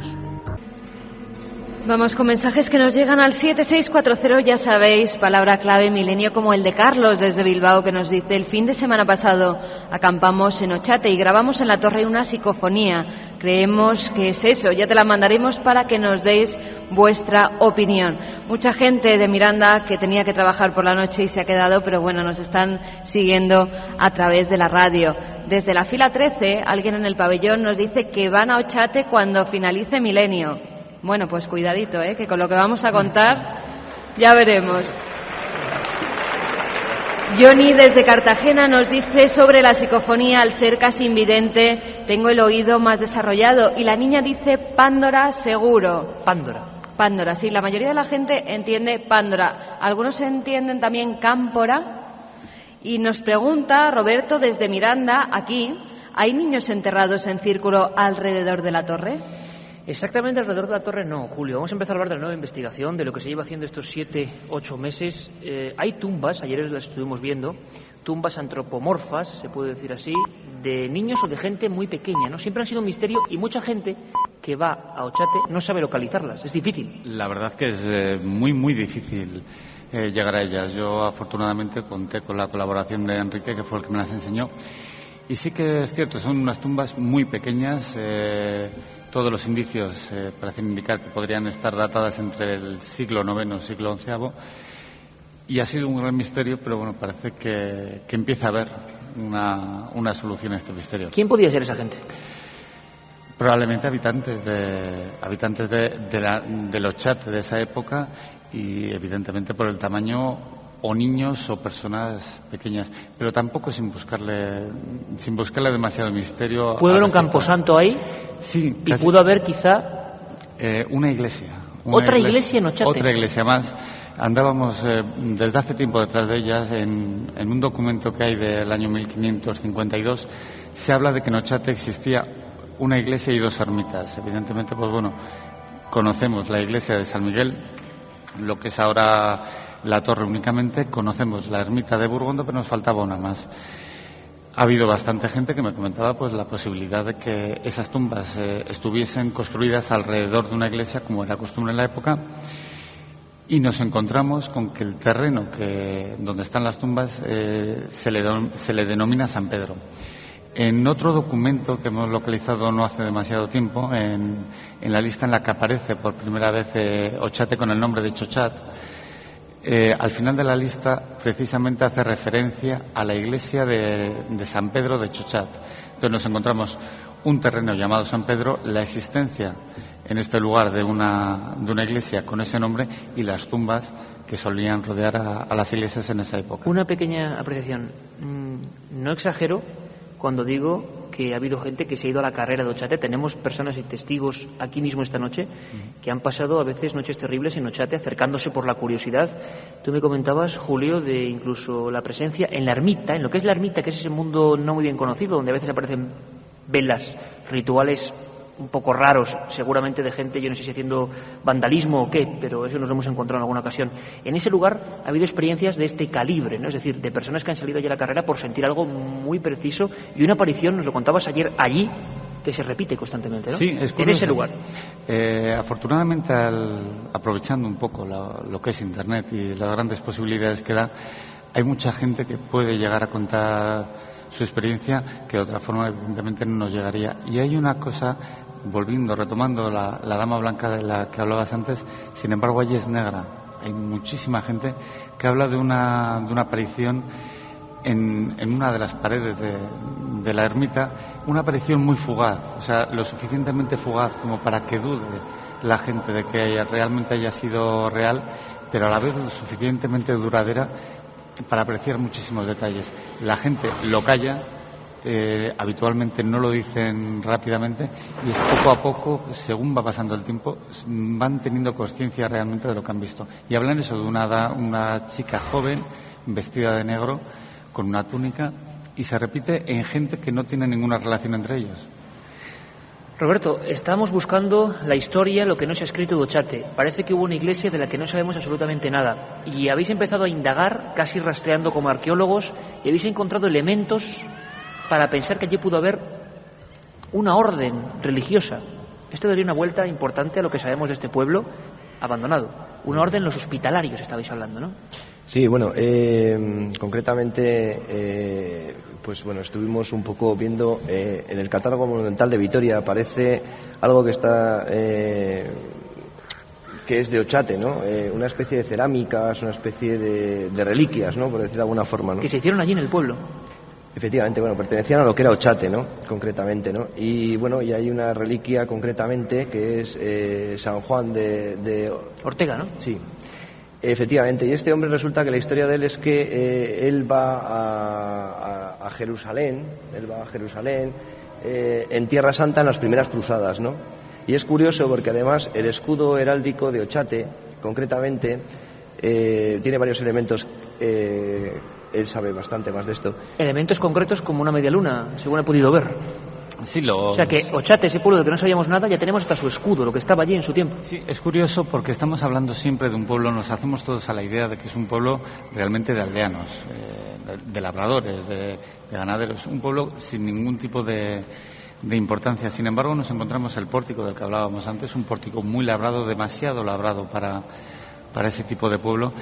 Vamos con mensajes que nos llegan al 7640, ya sabéis, palabra clave milenio, como el de Carlos desde Bilbao, que nos dice: el fin de semana pasado acampamos en Ochate y grabamos en la torre una psicofonía. Creemos que es eso, ya te la mandaremos para que nos deis vuestra opinión. Mucha gente de Miranda que tenía que trabajar por la noche y se ha quedado, pero bueno, nos están siguiendo a través de la radio. Desde la fila 13, alguien en el pabellón nos dice que van a Ochate cuando finalice Milenio. Bueno, pues cuidadito, que con lo que vamos a contar ya veremos. Johnny desde Cartagena nos dice sobre la psicofonía: al ser casi invidente tengo el oído más desarrollado. Y la niña dice Pándora seguro. Pándora, sí, la mayoría de la gente entiende Pándora. Algunos entienden también Cámpora. Y nos pregunta Roberto desde Miranda, aquí: ¿hay niños enterrados en círculo alrededor de la torre? Exactamente alrededor de la torre no, Julio. Vamos a empezar a hablar de la nueva investigación, de lo que se lleva haciendo estos 7-8 meses. Hay tumbas, ayer las estuvimos viendo, tumbas antropomorfas, se puede decir así, de niños o de gente muy pequeña, ¿no? Siempre han sido un misterio y mucha gente que va a Ochate no sabe localizarlas, es difícil. La verdad que es muy, muy difícil llegar a ellas. Yo afortunadamente conté con la colaboración de Enrique, que fue el que me las enseñó. Y sí que es cierto, son unas tumbas muy pequeñas. Todos los indicios parecen indicar que podrían estar datadas entre el siglo IX y siglo XI. Y ha sido un gran misterio, pero bueno, parece que empieza a haber una solución a este misterio. ¿Quién podía ser esa gente? Probablemente habitantes del Ochate de esa época, y evidentemente por el tamaño, o niños o personas pequeñas, pero tampoco sin buscarle demasiado misterio. ¿Puede haber un camposanto ahí? Sí. ¿Y pudo haber quizá una iglesia? ¿Otra iglesia en Ochate? Otra iglesia más. Andábamos desde hace tiempo detrás de ellas. En un documento que hay del año 1552 se habla de que en Ochate existía una iglesia y dos ermitas. Evidentemente, pues bueno, conocemos la iglesia de San Miguel, lo que es ahora la torre únicamente, conocemos la ermita de Burgondo, pero nos faltaba una más. Ha habido bastante gente que me comentaba pues la posibilidad de que esas tumbas estuviesen construidas alrededor de una iglesia, como era costumbre en la época, y nos encontramos con que el terreno donde están las tumbas se le denomina San Pedro. En otro documento que hemos localizado no hace demasiado tiempo, en la lista en la que aparece por primera vez Ochate con el nombre de Chochat, al final de la lista precisamente hace referencia a la iglesia de San Pedro de Chochat. Entonces nos encontramos un terreno llamado San Pedro, la existencia en este lugar de una iglesia con ese nombre y las tumbas que solían rodear a las iglesias en esa época. Una pequeña apreciación. No exagero cuando digo que ha habido gente que se ha ido a la carrera de Ochate. Tenemos personas y testigos aquí mismo esta noche que han pasado a veces noches terribles en Ochate acercándose por la curiosidad. Tú me comentabas, Julio, de incluso la presencia en la ermita, en lo que es la ermita, que es ese mundo no muy bien conocido, donde a veces aparecen velas, rituales un poco raros, seguramente de gente, yo no sé si haciendo vandalismo o qué, pero eso nos lo hemos encontrado en alguna ocasión. En ese lugar ha habido experiencias de este calibre, ¿no? Es decir, de personas que han salido ya a la carrera por sentir algo muy preciso y una aparición, nos lo contabas ayer, allí, que se repite constantemente, ¿no? Sí, es curioso. En ese lugar. Afortunadamente, aprovechando un poco lo que es Internet y las grandes posibilidades que da, hay mucha gente que puede llegar a contar su experiencia que de otra forma evidentemente no nos llegaría. Y hay una cosa, retomando la dama blanca de la que hablabas antes, sin embargo allí es negra. Hay muchísima gente que habla de una aparición en una de las paredes de la ermita, una aparición muy fugaz, o sea, lo suficientemente fugaz como para que dude la gente de que realmente haya sido real, pero a la vez lo suficientemente duradera para apreciar muchísimos detalles. La gente lo calla, habitualmente no lo dicen rápidamente, y poco a poco, según va pasando el tiempo, van teniendo conciencia realmente de lo que han visto. Y hablan eso de una chica joven, vestida de negro, con una túnica, y se repite en gente que no tiene ninguna relación entre ellos. Roberto, estamos buscando la historia, lo que no se ha escrito de Ochate. Parece que hubo una iglesia de la que no sabemos absolutamente nada. Y habéis empezado a indagar, casi rastreando como arqueólogos, y habéis encontrado elementos para pensar que allí pudo haber una orden religiosa. Esto daría una vuelta importante a lo que sabemos de este pueblo, abandonado. Una orden, los hospitalarios estabais hablando, ¿no? Sí, bueno, concretamente, pues bueno, estuvimos un poco viendo en el catálogo monumental de Vitoria aparece algo que está que es de Ochate, ¿no? Una especie de cerámicas, una especie de reliquias, ¿no? Por decir de alguna forma, ¿no? Que se hicieron allí en el pueblo. Efectivamente, bueno, pertenecían a lo que era Ochate, ¿no? Concretamente, ¿no? Y bueno, y hay una reliquia concretamente que es San Juan de Ortega, ¿no? Sí. Efectivamente, y este hombre resulta que la historia de él es que él va a Jerusalén, en Tierra Santa en las primeras cruzadas, ¿no? Y es curioso porque además el escudo heráldico de Ochate, concretamente, tiene varios elementos, él sabe bastante más de esto. Elementos concretos como una media luna, según he podido ver. Sí, O sea que Ochate, ese pueblo del que no sabíamos nada, ya tenemos hasta su escudo, lo que estaba allí en su tiempo. Sí, es curioso porque estamos hablando siempre de un pueblo, nos hacemos todos a la idea de que es un pueblo realmente de aldeanos, de labradores, de ganaderos, un pueblo sin ningún tipo de importancia. Sin embargo, nos encontramos el pórtico del que hablábamos antes, un pórtico muy labrado, demasiado labrado para ese tipo de pueblo,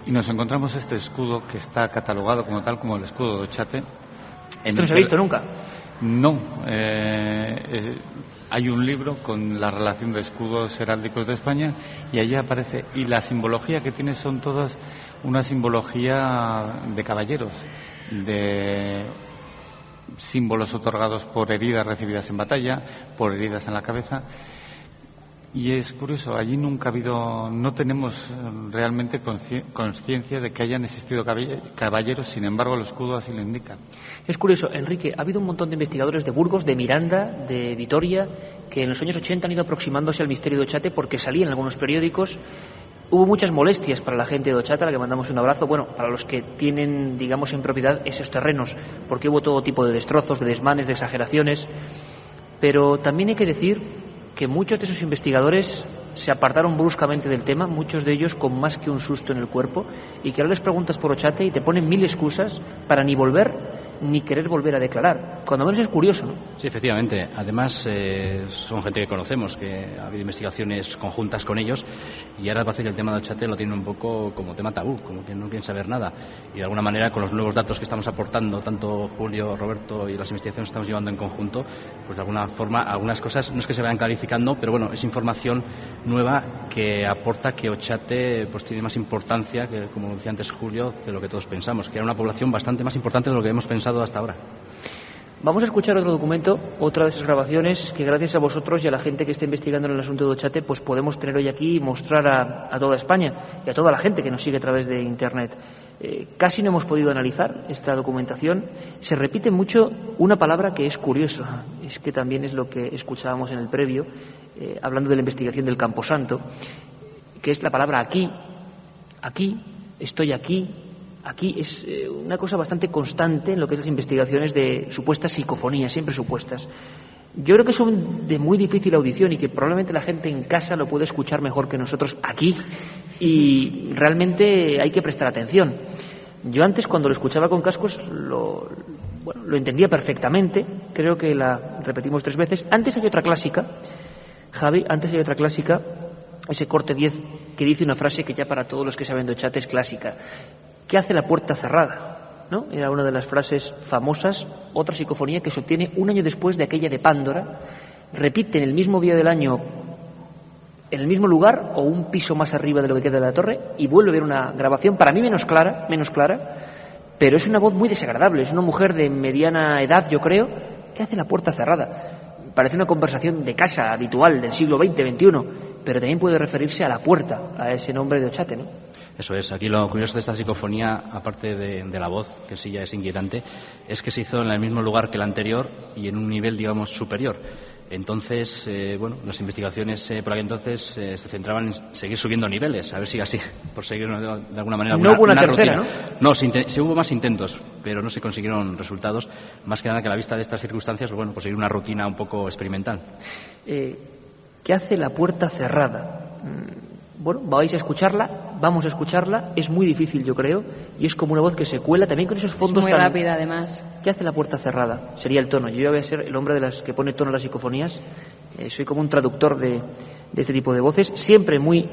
y nos encontramos este escudo que está catalogado como tal, como el escudo de Ochate. ¿Esto no se ha visto nunca? No, hay un libro con la relación de escudos heráldicos de España y allí aparece, y la simbología que tiene son todas una simbología de caballeros, de símbolos otorgados por heridas recibidas en batalla, por heridas en la cabeza. Y es curioso, allí nunca ha habido, no tenemos realmente conciencia de que hayan existido caballeros, sin embargo el escudo así lo indica. Es curioso, Enrique, ha habido un montón de investigadores de Burgos, de Miranda, de Vitoria, que en los años 80 han ido aproximándose al misterio de Ochate porque salía en algunos periódicos. Hubo muchas molestias para la gente de Ochate, a la que mandamos un abrazo, bueno, para los que tienen, digamos, en propiedad esos terrenos, porque hubo todo tipo de destrozos, de desmanes, de exageraciones, pero también hay que decir que muchos de esos investigadores se apartaron bruscamente del tema, muchos de ellos con más que un susto en el cuerpo, y que ahora les preguntas por Ochate y te ponen mil excusas para ni volver ni querer volver a declarar. Cuando menos es curioso, ¿no? Sí, efectivamente. Además, son gente que conocemos, que ha habido investigaciones conjuntas con ellos, y ahora parece que el tema de Ochate lo tienen un poco como tema tabú, como que no quieren saber nada. Y de alguna manera, con los nuevos datos que estamos aportando, tanto Julio, Roberto, y las investigaciones que estamos llevando en conjunto, pues de alguna forma, algunas cosas no es que se vayan clarificando, pero bueno, es información nueva que aporta que Ochate pues tiene más importancia, que como decía antes Julio, de lo que todos pensamos, que era una población bastante más importante de lo que hemos pensado hasta ahora. Vamos a escuchar otro documento, otra de esas grabaciones que gracias a vosotros y a la gente que está investigando en el asunto de Ochate pues podemos tener hoy aquí y mostrar a toda España y a toda la gente que nos sigue a través de Internet. Casi no hemos podido analizar esta documentación. Se repite mucho una palabra que es curiosa, es que también es lo que escuchábamos en el previo, hablando de la investigación del Camposanto, que es la palabra aquí, estoy aquí. Aquí es una cosa bastante constante en lo que es las investigaciones de supuestas psicofonías, siempre supuestas. Yo creo que son de muy difícil audición y que probablemente la gente en casa lo puede escuchar mejor que nosotros aquí, y realmente hay que prestar atención. Yo antes, cuando lo escuchaba con cascos, lo entendía perfectamente. Creo que la repetimos 3 veces. Antes hay otra clásica, Javi, ese corte 10, que dice una frase que ya para todos los que saben de Ochate es clásica. ¿Qué hace la puerta cerrada? ¿No? Era una de las frases famosas. Otra psicofonía que se obtiene un año después de aquella de Pándora. Repite en el mismo día del año, en el mismo lugar o un piso más arriba de lo que queda de la torre, y vuelve a ver una grabación, para mí menos clara, pero es una voz muy desagradable. Es una mujer de mediana edad, yo creo. ¿Qué hace la puerta cerrada? Parece una conversación de casa habitual del siglo XX, XXI, pero también puede referirse a la puerta, a ese nombre de Ochate, ¿no? Eso es. Aquí lo curioso de esta psicofonía, aparte de la voz, que sí ya es inquietante, es que se hizo en el mismo lugar que la anterior y en un nivel, digamos, superior. Entonces, las investigaciones por aquel entonces se centraban en seguir subiendo niveles, a ver si así, por seguir de alguna manera no hubo una tercera, rutina. No, se hubo más intentos, pero no se consiguieron resultados, más que nada que a la vista de estas circunstancias, pues seguir una rutina un poco experimental. ¿Qué hace la puerta cerrada? Vamos a escucharla, es muy difícil, yo creo, y es como una voz que se cuela también con esos fondos muy rápida, además. ¿Qué hace la puerta cerrada? Sería el tono. Yo voy a ser el hombre de las que pone tono a las psicofonías. Soy como un traductor de de este tipo de voces, siempre muy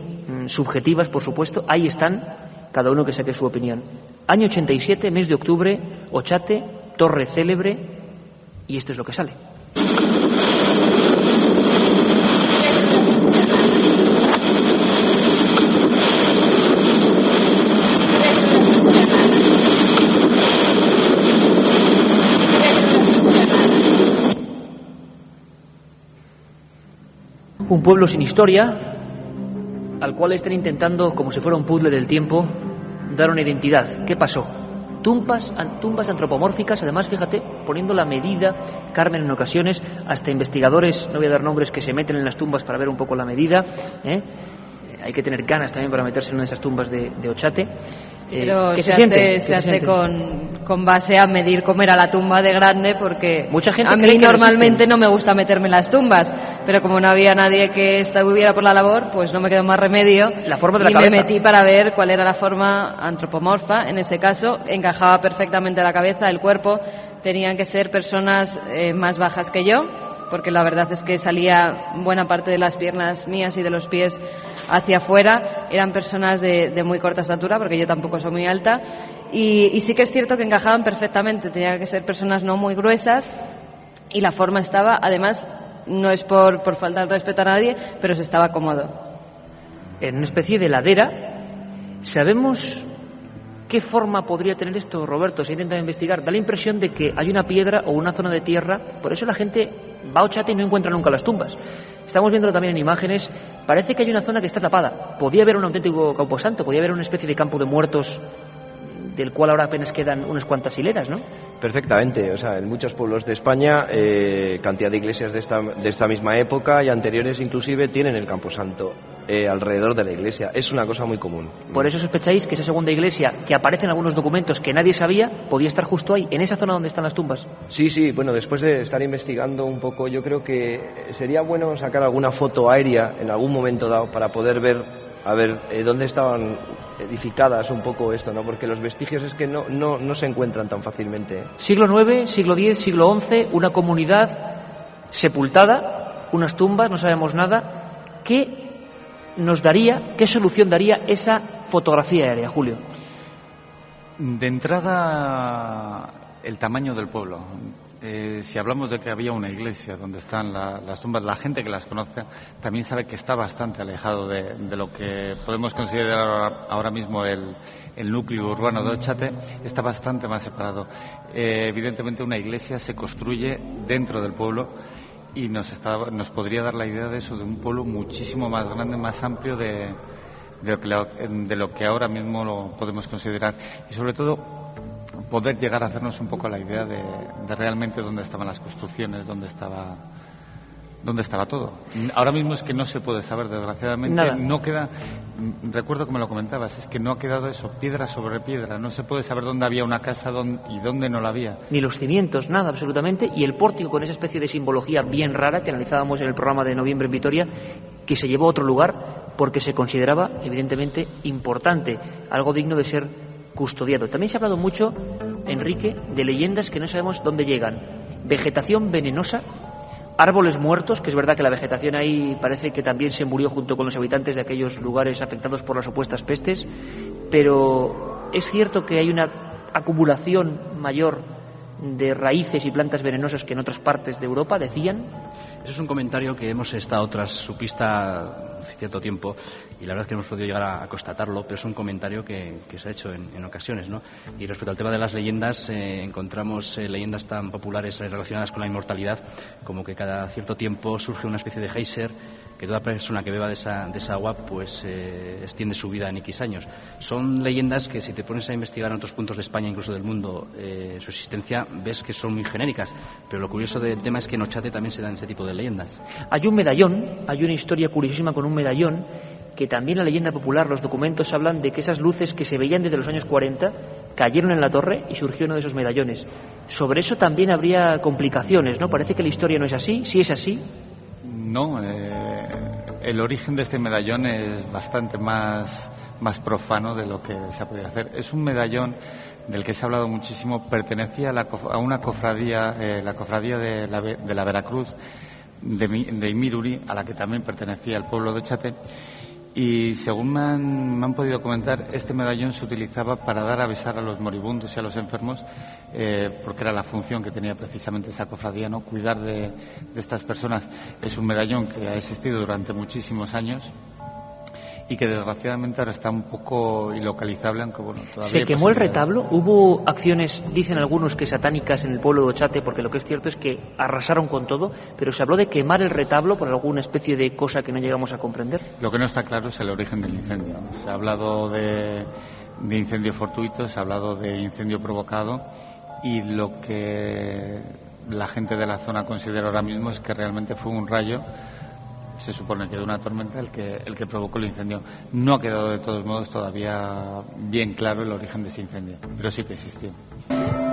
subjetivas, por supuesto. Ahí están, cada uno que saque su opinión. Año 87, mes de octubre, Ochate, torre célebre, y esto es lo que sale. Un pueblo sin historia, al cual están intentando, como si fuera un puzzle del tiempo, dar una identidad. ¿Qué pasó? Tumbas antropomórficas, además, fíjate, poniendo la medida, Carmen, en ocasiones, hasta investigadores, no voy a dar nombres, que se meten en las tumbas para ver un poco la medida. Hay que tener ganas también para meterse en una de esas tumbas de Ochate. Pero se hace con base a medir cómo era la tumba de grande, porque mucha gente a mí normalmente no me gusta meterme en las tumbas, pero como no había nadie que estuviera por la labor, pues no me quedó más remedio la forma de la y cabeza. Me metí para ver cuál era la forma antropomorfa. En ese caso encajaba perfectamente la cabeza, el cuerpo. Tenían que ser personas más bajas que yo, porque la verdad es que salía buena parte de las piernas mías y de los pies hacia afuera. Eran personas de muy corta estatura, porque yo tampoco soy muy alta, y sí que es cierto que encajaban perfectamente. Tenían que ser personas no muy gruesas, y la forma estaba, además, no es por faltar respeto a nadie, pero se estaba cómodo. En una especie de ladera. ¿Sabemos qué forma podría tener esto, Roberto? Se ha intentado investigar. Da la impresión de que hay una piedra o una zona de tierra. Por eso la gente va a Ochate y no encuentra nunca las tumbas. Estamos viéndolo también en imágenes. Parece que hay una zona que está tapada. Podía haber un auténtico camposanto, podía haber una especie de campo de muertos, del cual ahora apenas quedan unas cuantas hileras, ¿no? Perfectamente. O sea, en muchos pueblos de España, cantidad de iglesias de esta misma época y anteriores inclusive tienen el camposanto alrededor de la iglesia. Es una cosa muy común. Por eso sospecháis que esa segunda iglesia, que aparece en algunos documentos que nadie sabía, podía estar justo ahí, en esa zona donde están las tumbas. Sí, bueno, después de estar investigando un poco, yo creo que sería bueno sacar alguna foto aérea en algún momento dado para poder ver, dónde estaban edificadas un poco esto, ¿no? Porque los vestigios es que no se encuentran tan fácilmente. Siglo IX, siglo X, siglo XI, una comunidad sepultada, unas tumbas, no sabemos nada. ¿Qué solución daría esa fotografía aérea, Julio? De entrada, el tamaño del pueblo. Si hablamos de que había una iglesia donde están las tumbas, la gente que las conozca también sabe que está bastante alejado de lo que podemos considerar ahora mismo el núcleo urbano de Ochate. Está bastante más separado. Evidentemente una iglesia se construye dentro del pueblo y nos podría dar la idea de eso, de un pueblo muchísimo más grande, más amplio de lo que ahora mismo lo podemos considerar, y sobre todo poder llegar a hacernos un poco la idea de realmente dónde estaban las construcciones, dónde estaba todo. Ahora mismo es que no se puede saber, desgraciadamente. Nada. No queda, recuerdo que me lo comentabas, es que no ha quedado eso, piedra sobre piedra. No se puede saber dónde había una casa y dónde no la había. Ni los cimientos, nada, absolutamente. Y el pórtico, con esa especie de simbología bien rara que analizábamos en el programa de noviembre en Vitoria, que se llevó a otro lugar porque se consideraba evidentemente importante, algo digno de ser custodiado. También se ha hablado mucho, Enrique, de leyendas que no sabemos dónde llegan. Vegetación venenosa, árboles muertos, que es verdad que la vegetación ahí parece que también se murió junto con los habitantes de aquellos lugares afectados por las supuestas pestes, pero es cierto que hay una acumulación mayor de raíces y plantas venenosas que en otras partes de Europa, decían. Eso es un comentario que hemos estado tras su pista hace cierto tiempo, y la verdad es que hemos podido llegar a constatarlo, pero es un comentario que se ha hecho en ocasiones, ¿no? Y respecto al tema de las leyendas, encontramos leyendas tan populares relacionadas con la inmortalidad, como que cada cierto tiempo surge una especie de geyser, que toda persona que beba de esa agua pues extiende su vida en X años. Son leyendas que, si te pones a investigar en otros puntos de España, incluso del mundo, su existencia, ves que son muy genéricas, pero lo curioso del tema es que en Ochate también se dan ese tipo de leyendas. Hay un medallón, hay una historia curiosísima con un medallón, que también la leyenda popular, los documentos hablan de que esas luces que se veían desde los años 40 cayeron en la torre y surgió uno de esos medallones. Sobre eso también habría complicaciones, ¿no? Parece que la historia no es así. ¿Sí es así? No, el origen de este medallón es bastante más profano de lo que se ha podido hacer. Es un medallón del que se ha hablado muchísimo, pertenecía a una cofradía, la cofradía de la Veracruz, de Imiruri, a la que también pertenecía el pueblo de Ochate. Y según me han podido comentar, este medallón se utilizaba para dar a besar a los moribundos y a los enfermos, porque era la función que tenía precisamente esa cofradía, ¿no? Cuidar de estas personas. Es un medallón que ha existido durante muchísimos años y que desgraciadamente ahora está un poco ilocalizable, aunque bueno, todavía... ¿Se quemó el retablo? ¿Hubo acciones, dicen algunos, que satánicas en el pueblo de Ochate? Porque lo que es cierto es que arrasaron con todo, pero se habló de quemar el retablo por alguna especie de cosa que no llegamos a comprender. Lo que no está claro es el origen del incendio. Se ha hablado de incendio fortuito, se ha hablado de incendio provocado, y lo que la gente de la zona considera ahora mismo es que realmente fue un rayo, se supone que de una tormenta, el que provocó el incendio. No ha quedado de todos modos todavía bien claro el origen de ese incendio, pero sí que existió.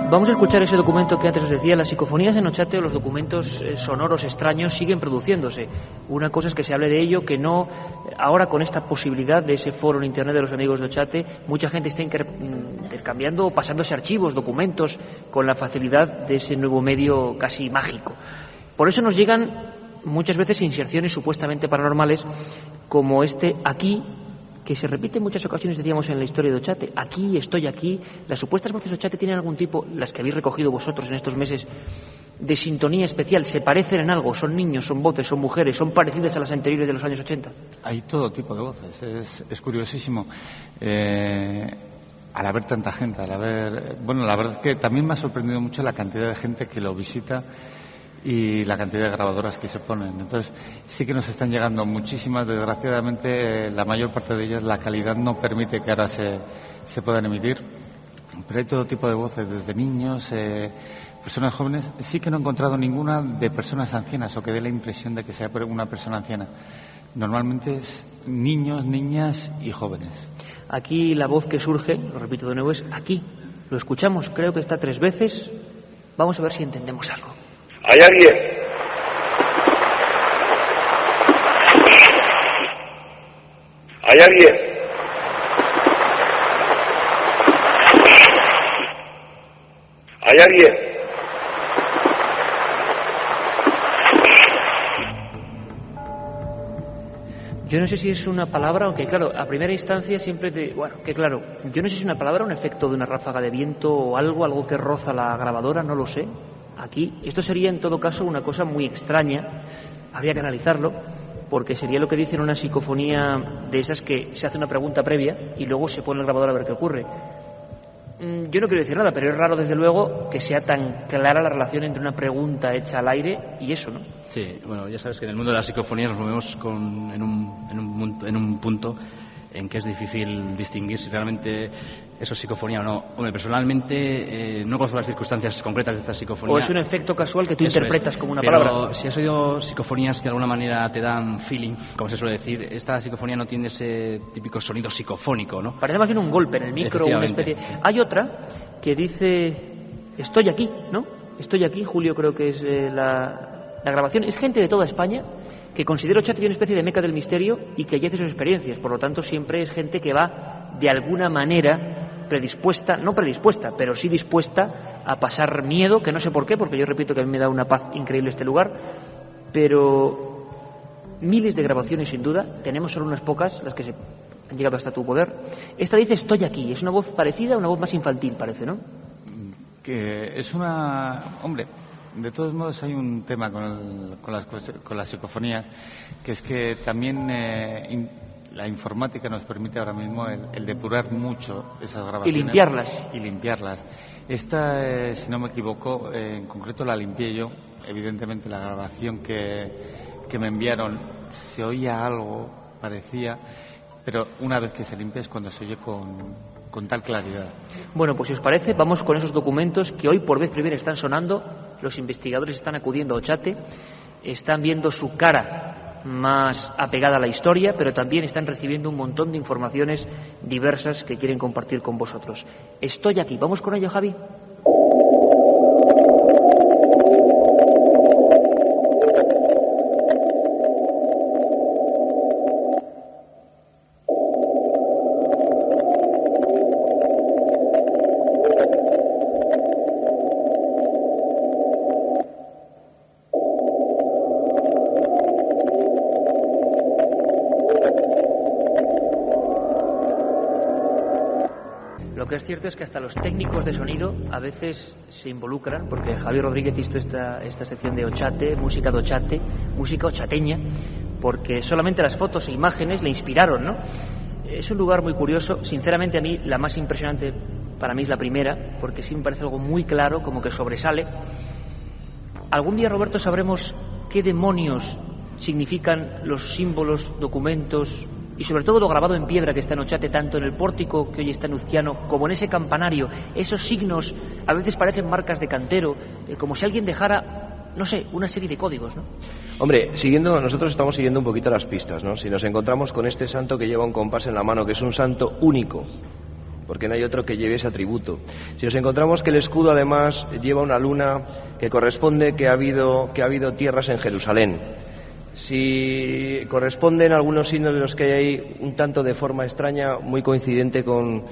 Vamos a escuchar ese documento que antes os decía. Las psicofonías en Ochate, o los documentos sonoros extraños, siguen produciéndose. Una cosa es que se hable de ello, que no ahora, con esta posibilidad de ese foro en internet de los amigos de Ochate, mucha gente está intercambiando, pasándose archivos, documentos, con la facilidad de ese nuevo medio casi mágico. Por eso nos llegan muchas veces inserciones supuestamente paranormales, como este aquí, que se repite en muchas ocasiones, decíamos, en la historia de Ochate. Aquí, estoy aquí. Las supuestas voces de Ochate tienen algún tipo, las que habéis recogido vosotros en estos meses, de sintonía especial. ¿Se parecen en algo? ¿Son niños, son voces, son mujeres, son parecidas a las anteriores de los años 80? Hay todo tipo de voces. Es curiosísimo. Al haber tanta gente, bueno, la verdad es que también me ha sorprendido mucho la cantidad de gente que lo visita y la cantidad de grabadoras que se ponen. Entonces sí que nos están llegando muchísimas. Desgraciadamente la mayor parte de ellas, la calidad no permite que ahora se puedan emitir, pero hay todo tipo de voces, desde niños, personas jóvenes. Sí que no he encontrado ninguna de personas ancianas, o que dé la impresión de que sea una persona anciana. Normalmente es niños, niñas y jóvenes. Aquí la voz que surge, lo repito de nuevo, es aquí. Lo escuchamos, creo que está 3 veces. Vamos a ver si entendemos algo. ¿Hay alguien? ¿Hay alguien? ¿Hay alguien? Yo no sé si es una palabra, aunque claro, a primera instancia siempre yo no sé si es una palabra, un efecto de una ráfaga de viento o algo que roza la grabadora, no lo sé. Aquí, esto sería en todo caso una cosa muy extraña, habría que analizarlo, porque sería lo que dicen una psicofonía de esas que se hace una pregunta previa y luego se pone el grabador a ver qué ocurre. Yo no quiero decir nada, pero es raro desde luego que sea tan clara la relación entre una pregunta hecha al aire y eso, ¿no? Sí, bueno, ya sabes que en el mundo de la psicofonía nos movemos en un punto en que es difícil distinguir si realmente eso es psicofonía o no. Hombre, personalmente no conozco las circunstancias concretas de esta psicofonía. O es un efecto casual que tú interpretas como una palabra. Pero si has oído psicofonías que de alguna manera te dan feeling, como se suele decir, esta psicofonía no tiene ese típico sonido psicofónico, ¿no? Parece más bien un golpe en el micro, una especie... Hay otra que dice, estoy aquí, ¿no? Estoy aquí, Julio, creo que es la grabación. Es gente de toda España que considero Ochate una especie de meca del misterio y que allí hace sus experiencias. Por lo tanto, siempre es gente que va de alguna manera no predispuesta, pero sí dispuesta a pasar miedo, que no sé por qué, porque yo repito que a mí me da una paz increíble este lugar, pero miles de grabaciones sin duda, tenemos solo unas pocas, las que se han llegado hasta tu poder. Esta dice estoy aquí, es una voz parecida, una voz más infantil parece, ¿no? Que es hombre, de todos modos hay un tema con las psicofonías, que es que también la informática nos permite ahora mismo el depurar mucho esas grabaciones. Y limpiarlas. Esta, si no me equivoco, en concreto la limpié yo. Evidentemente la grabación que me enviaron se oía algo, parecía, pero una vez que se limpia es cuando se oye con tal claridad. Bueno, pues si os parece, vamos con esos documentos que hoy por vez primera están sonando. Los investigadores están acudiendo a Ochate, están viendo su cara más apegada a la historia, pero también están recibiendo un montón de informaciones diversas que quieren compartir con vosotros. Estoy aquí. ¿Vamos con ello, Javi? Lo que es cierto es que hasta los técnicos de sonido a veces se involucran, porque Javier Rodríguez hizo esta sección de Ochate, música de Ochate, música ochateña, porque solamente las fotos e imágenes le inspiraron, ¿no? Es un lugar muy curioso. Sinceramente, a mí la más impresionante para mí es la primera, porque sí me parece algo muy claro, como que sobresale. Algún día, Roberto, sabremos qué demonios significan los símbolos, documentos y sobre todo lo grabado en piedra que está en Ochate, tanto en el pórtico que hoy está en Uzquiano como en ese campanario. Esos signos a veces parecen marcas de cantero, como si alguien dejara, no sé, una serie de códigos, ¿no? Hombre, nosotros estamos siguiendo un poquito las pistas, ¿no? Si nos encontramos con este santo que lleva un compás en la mano, que es un santo único, porque no hay otro que lleve ese atributo. Si nos encontramos que el escudo además lleva una luna que corresponde que ha habido tierras en Jerusalén, si corresponden algunos signos de los que hay ahí un tanto de forma extraña, muy coincidente con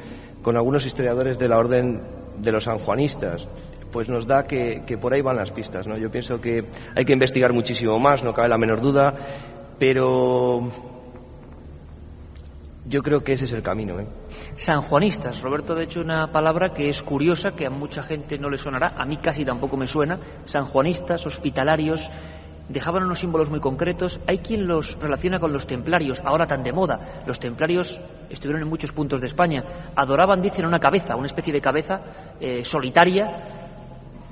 algunos historiadores de la orden de los sanjuanistas, pues nos da que por ahí van las pistas, ¿no? Yo pienso que hay que investigar muchísimo más, no cabe la menor duda, pero yo creo que ese es el camino, ¿eh? Sanjuanistas, Roberto, de hecho, una palabra que es curiosa, que a mucha gente no le sonará, a mí casi tampoco me suena. Sanjuanistas, hospitalarios, dejaban unos símbolos muy concretos. Hay quien los relaciona con los templarios, ahora tan de moda. Los templarios estuvieron en muchos puntos de España. Adoraban, dicen, una cabeza, una especie de cabeza solitaria.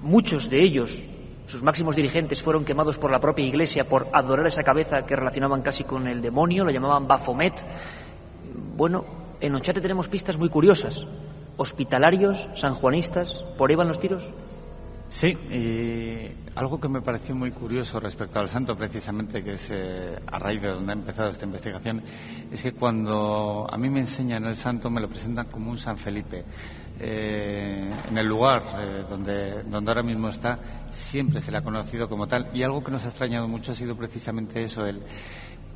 Muchos de ellos, sus máximos dirigentes, fueron quemados por la propia Iglesia por adorar esa cabeza que relacionaban casi con el demonio, lo llamaban Baphomet. Bueno, en Ochate tenemos pistas muy curiosas. Hospitalarios, sanjuanistas, ¿por ahí van los tiros? Sí, y algo que me pareció muy curioso respecto al santo, precisamente, que es a raíz de donde ha empezado esta investigación, es que cuando a mí me enseñan el santo me lo presentan como un San Felipe. En el lugar donde ahora mismo está, siempre se le ha conocido como tal, y algo que nos ha extrañado mucho ha sido precisamente eso, el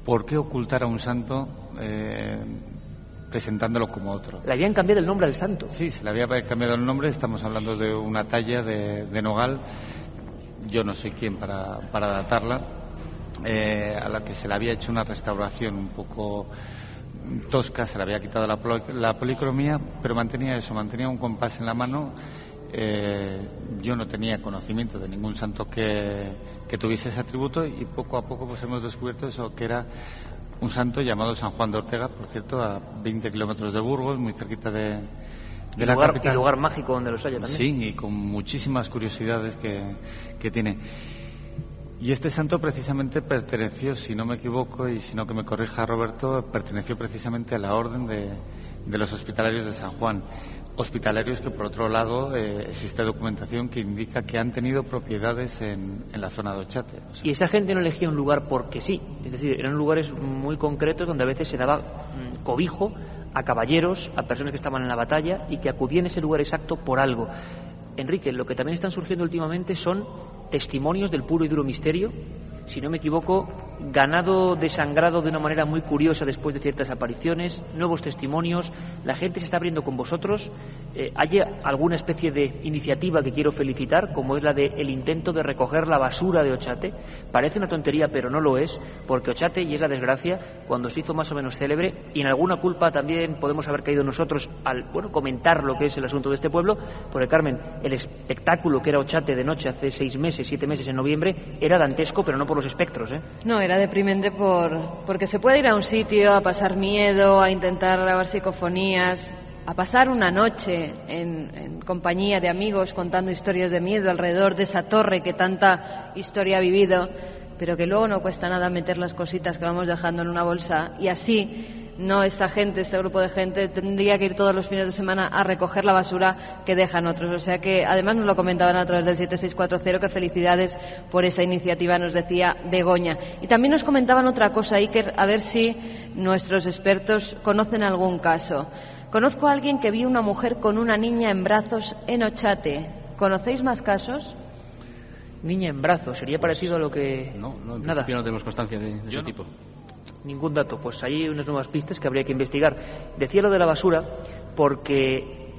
por qué ocultar a un santo presentándolo como otro. Le habían cambiado el nombre al santo. Sí, se le había cambiado el nombre. Estamos hablando de una talla de nogal. Yo no soy quien para datarla, a la que se le había hecho una restauración un poco tosca, se le había quitado la policromía, pero mantenía un compás en la mano. Yo no tenía conocimiento de ningún santo que tuviese ese atributo, y poco a poco pues hemos descubierto eso, que era un santo llamado San Juan de Ortega, por cierto, a 20 kilómetros de Burgos, muy cerquita de la capital. Y lugar mágico donde los haya también. Sí, y con muchísimas curiosidades que tiene. Y este santo precisamente perteneció, si no me equivoco, y si no que me corrija Roberto, perteneció precisamente a la orden de los hospitalarios de San Juan. Hospitalarios que, por otro lado, existe documentación que indica que han tenido propiedades en la zona de Ochate. O sea, y esa gente no elegía un lugar porque sí, es decir, eran lugares muy concretos donde a veces se daba cobijo a caballeros, a personas que estaban en la batalla y que acudían a ese lugar exacto por algo. Enrique, lo que también están surgiendo últimamente son testimonios del puro y duro misterio, si no me equivoco, ganado desangrado de una manera muy curiosa después de ciertas apariciones, nuevos testimonios, la gente se está abriendo con vosotros. Hay alguna especie de iniciativa que quiero felicitar, como es la del intento de recoger la basura de Ochate. Parece una tontería, pero no lo es, porque Ochate, y es la desgracia, cuando se hizo más o menos célebre, y en alguna culpa también podemos haber caído nosotros al comentar lo que es el asunto de este pueblo, porque, Carmen, el espectáculo que era Ochate de noche hace 6 meses, 7 meses en noviembre, era dantesco, pero no por los espectros, ¿eh? No, era deprimente porque se puede ir a un sitio a pasar miedo, a intentar grabar psicofonías, a pasar una noche en compañía de amigos contando historias de miedo alrededor de esa torre que tanta historia ha vivido, pero que luego no cuesta nada meter las cositas que vamos dejando en una bolsa, y así no este grupo de gente tendría que ir todos los fines de semana a recoger la basura que dejan otros. O sea que además nos lo comentaban a través del 7640, que felicidades por esa iniciativa, nos decía Begoña. Y también nos comentaban otra cosa, Iker, a ver si nuestros expertos conocen algún caso. Conozco a alguien que vio una mujer con una niña en brazos en Ochate. ¿Conocéis más casos? Niña en brazos, sería parecido a lo que... No, en nada. principio no tenemos constancia de ese tipo. Ningún dato. Pues hay unas nuevas pistas que habría que investigar. Decía lo de la basura porque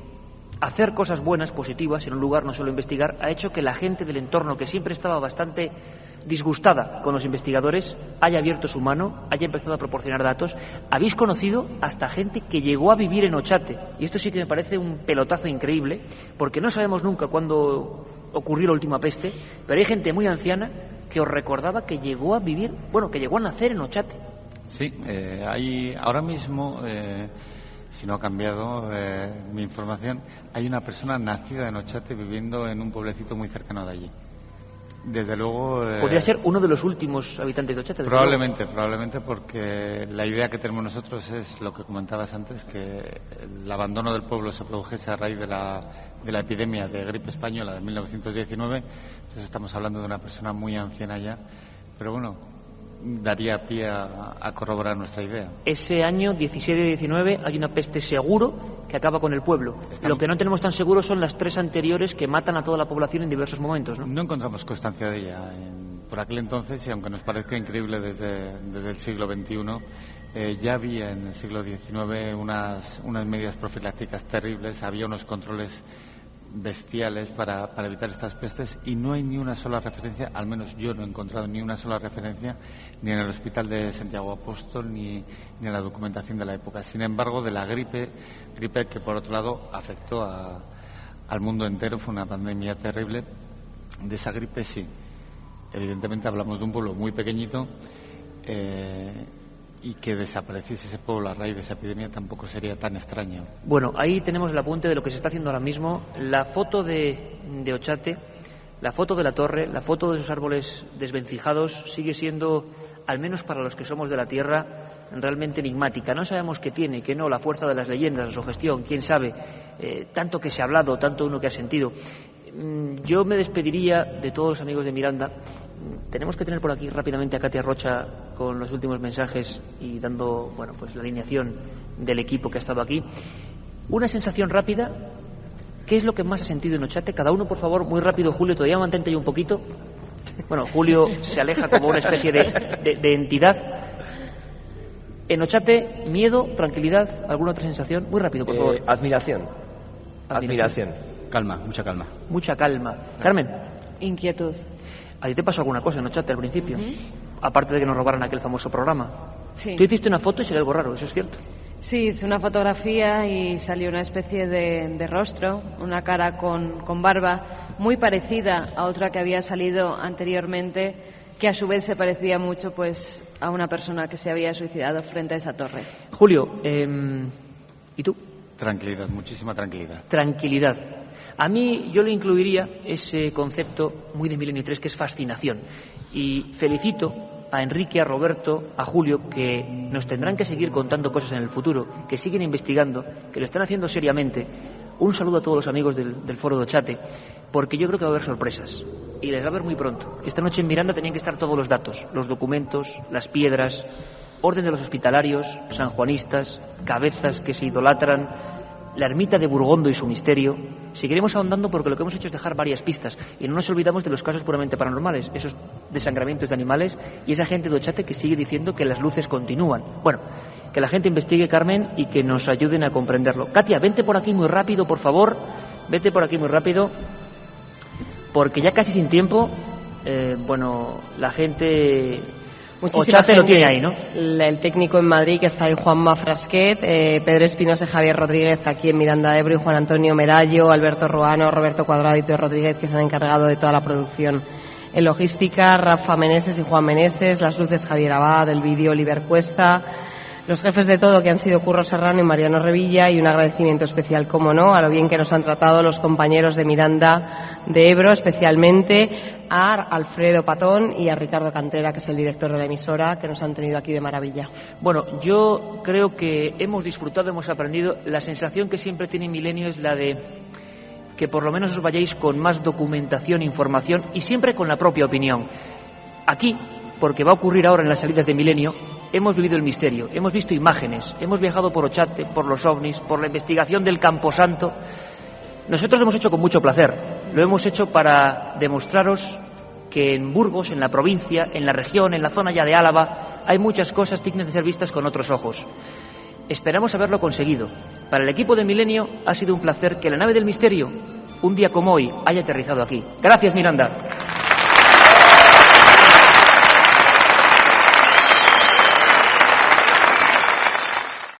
hacer cosas buenas, positivas, en un lugar, no solo investigar, ha hecho que la gente del entorno, que siempre estaba bastante disgustada con los investigadores, haya abierto su mano, haya empezado a proporcionar datos. Habéis conocido hasta gente que llegó a vivir en Ochate, y esto sí que me parece un pelotazo increíble, porque no sabemos nunca cuándo ocurrió la última peste, pero hay gente muy anciana que os recordaba que llegó a vivir, bueno, que llegó a nacer en Ochate. Sí, hay ahora mismo, si no ha cambiado mi información, hay una persona nacida en Ochate viviendo en un pueblecito muy cercano de allí. Desde luego... ¿Podría ser uno de los últimos habitantes de Ochate? Probablemente, porque la idea que tenemos nosotros es lo que comentabas antes, que el abandono del pueblo se produjese a raíz de la epidemia de gripe española de 1919. Entonces estamos hablando de una persona muy anciana ya, pero bueno, daría pie a corroborar nuestra idea. Ese año 17-19 hay una peste seguro que acaba con el pueblo. Lo que no tenemos tan seguro son las 3 anteriores que matan a toda la población en diversos momentos, ¿no? No encontramos constancia de ella. Por aquel entonces, y aunque nos parezca increíble desde el siglo XXI, ya había en el siglo XIX unas medidas profilácticas terribles, había unos controles bestiales para evitar estas pestes, y no hay ni una sola referencia, al menos yo no he encontrado ni una sola referencia, ni en el hospital de Santiago Apóstol ni en la documentación de la época. Sin embargo, de la gripe que por otro lado afectó al mundo entero, fue una pandemia terrible. De esa gripe sí, evidentemente hablamos de un pueblo muy pequeñito, y que desapareciese ese pueblo a raíz de esa epidemia tampoco sería tan extraño. Bueno, ahí tenemos el apunte de lo que se está haciendo ahora mismo. La foto de Ochate, la foto de la torre, la foto de esos árboles desvencijados sigue siendo, al menos para los que somos de la tierra, realmente enigmática. No sabemos qué tiene, qué no, la fuerza de las leyendas, la sugestión, quién sabe, tanto que se ha hablado, tanto uno que ha sentido. Yo me despediría de todos los amigos de Miranda. Tenemos que tener por aquí rápidamente a Katia Rocha con los últimos mensajes y dando, bueno, pues la alineación del equipo que ha estado aquí. Una sensación rápida. ¿Qué es lo que más ha sentido en Ochate? Cada uno, por favor, muy rápido. Julio, todavía mantente ahí un poquito. Bueno, Julio se aleja como una especie de entidad. En Ochate, miedo, tranquilidad, ¿alguna otra sensación? Muy rápido, por favor. Admiración. Calma, mucha calma. Mucha calma. Carmen. Inquietud. ¿A ti te pasó alguna cosa en Ochate al principio? Aparte de que nos robaran aquel famoso programa. Sí. Tú hiciste una foto y salió algo raro, ¿eso es cierto? Sí, hice una fotografía y salió una especie de rostro, una cara con barba, muy parecida a otra que había salido anteriormente, que a su vez se parecía mucho pues a una persona que se había suicidado frente a esa torre. Julio, ¿y tú? Tranquilidad, muchísima tranquilidad. Tranquilidad. A mí yo le incluiría ese concepto muy de Milenio 3, que es fascinación. Y felicito a Enrique, a Roberto, a Julio, que nos tendrán que seguir contando cosas en el futuro, que siguen investigando, que lo están haciendo seriamente. Un saludo a todos los amigos del foro de Ochate, porque yo creo que va a haber sorpresas. Y les va a haber muy pronto. Esta noche en Miranda tenían que estar todos los datos, los documentos, las piedras, orden de los hospitalarios, sanjuanistas, cabezas que se idolatran, la ermita de Burgondo y su misterio. Seguiremos ahondando porque lo que hemos hecho es dejar varias pistas y no nos olvidamos de los casos puramente paranormales, esos desangramientos de animales y esa gente de Ochate que sigue diciendo que las luces continúan. Bueno, que la gente investigue, Carmen, y que nos ayuden a comprenderlo. Katia, vente por aquí muy rápido, por favor. Vete por aquí muy rápido, porque ya casi sin tiempo, bueno, la gente... Muchísima Ochate gente, lo tiene ahí, ¿no? El técnico en Madrid, que está ahí, Juanma Frasquet, Pedro Espinosa y Javier Rodríguez aquí en Miranda de Ebro, y Juan Antonio Merallo, Alberto Ruano, Roberto Cuadrado y Teo Rodríguez, que se han encargado de toda la producción en logística, Rafa Meneses y Juan Meneses, las luces Javier Abad, el vídeo Oliver Cuesta, los jefes de todo, que han sido Curro Serrano y Mariano Revilla, y un agradecimiento especial, como no, a lo bien que nos han tratado los compañeros de Miranda de Ebro, especialmente a Alfredo Patón y a Ricardo Cantera, que es el director de la emisora, que nos han tenido aquí de maravilla. Bueno, yo creo que hemos disfrutado, hemos aprendido. La sensación que siempre tiene Milenio es la de que por lo menos os vayáis con más documentación, información y siempre con la propia opinión. Aquí, porque va a ocurrir ahora en las salidas de Milenio, hemos vivido el misterio, hemos visto imágenes, hemos viajado por Ochate, por los ovnis, por la investigación del Camposanto. Nosotros lo hemos hecho con mucho placer, lo hemos hecho para demostraros que en Burgos, en la provincia, en la región, en la zona ya de Álava, hay muchas cosas dignas de ser vistas con otros ojos. Esperamos haberlo conseguido. Para el equipo de Milenio ha sido un placer que la nave del misterio, un día como hoy, haya aterrizado aquí. Gracias, Miranda.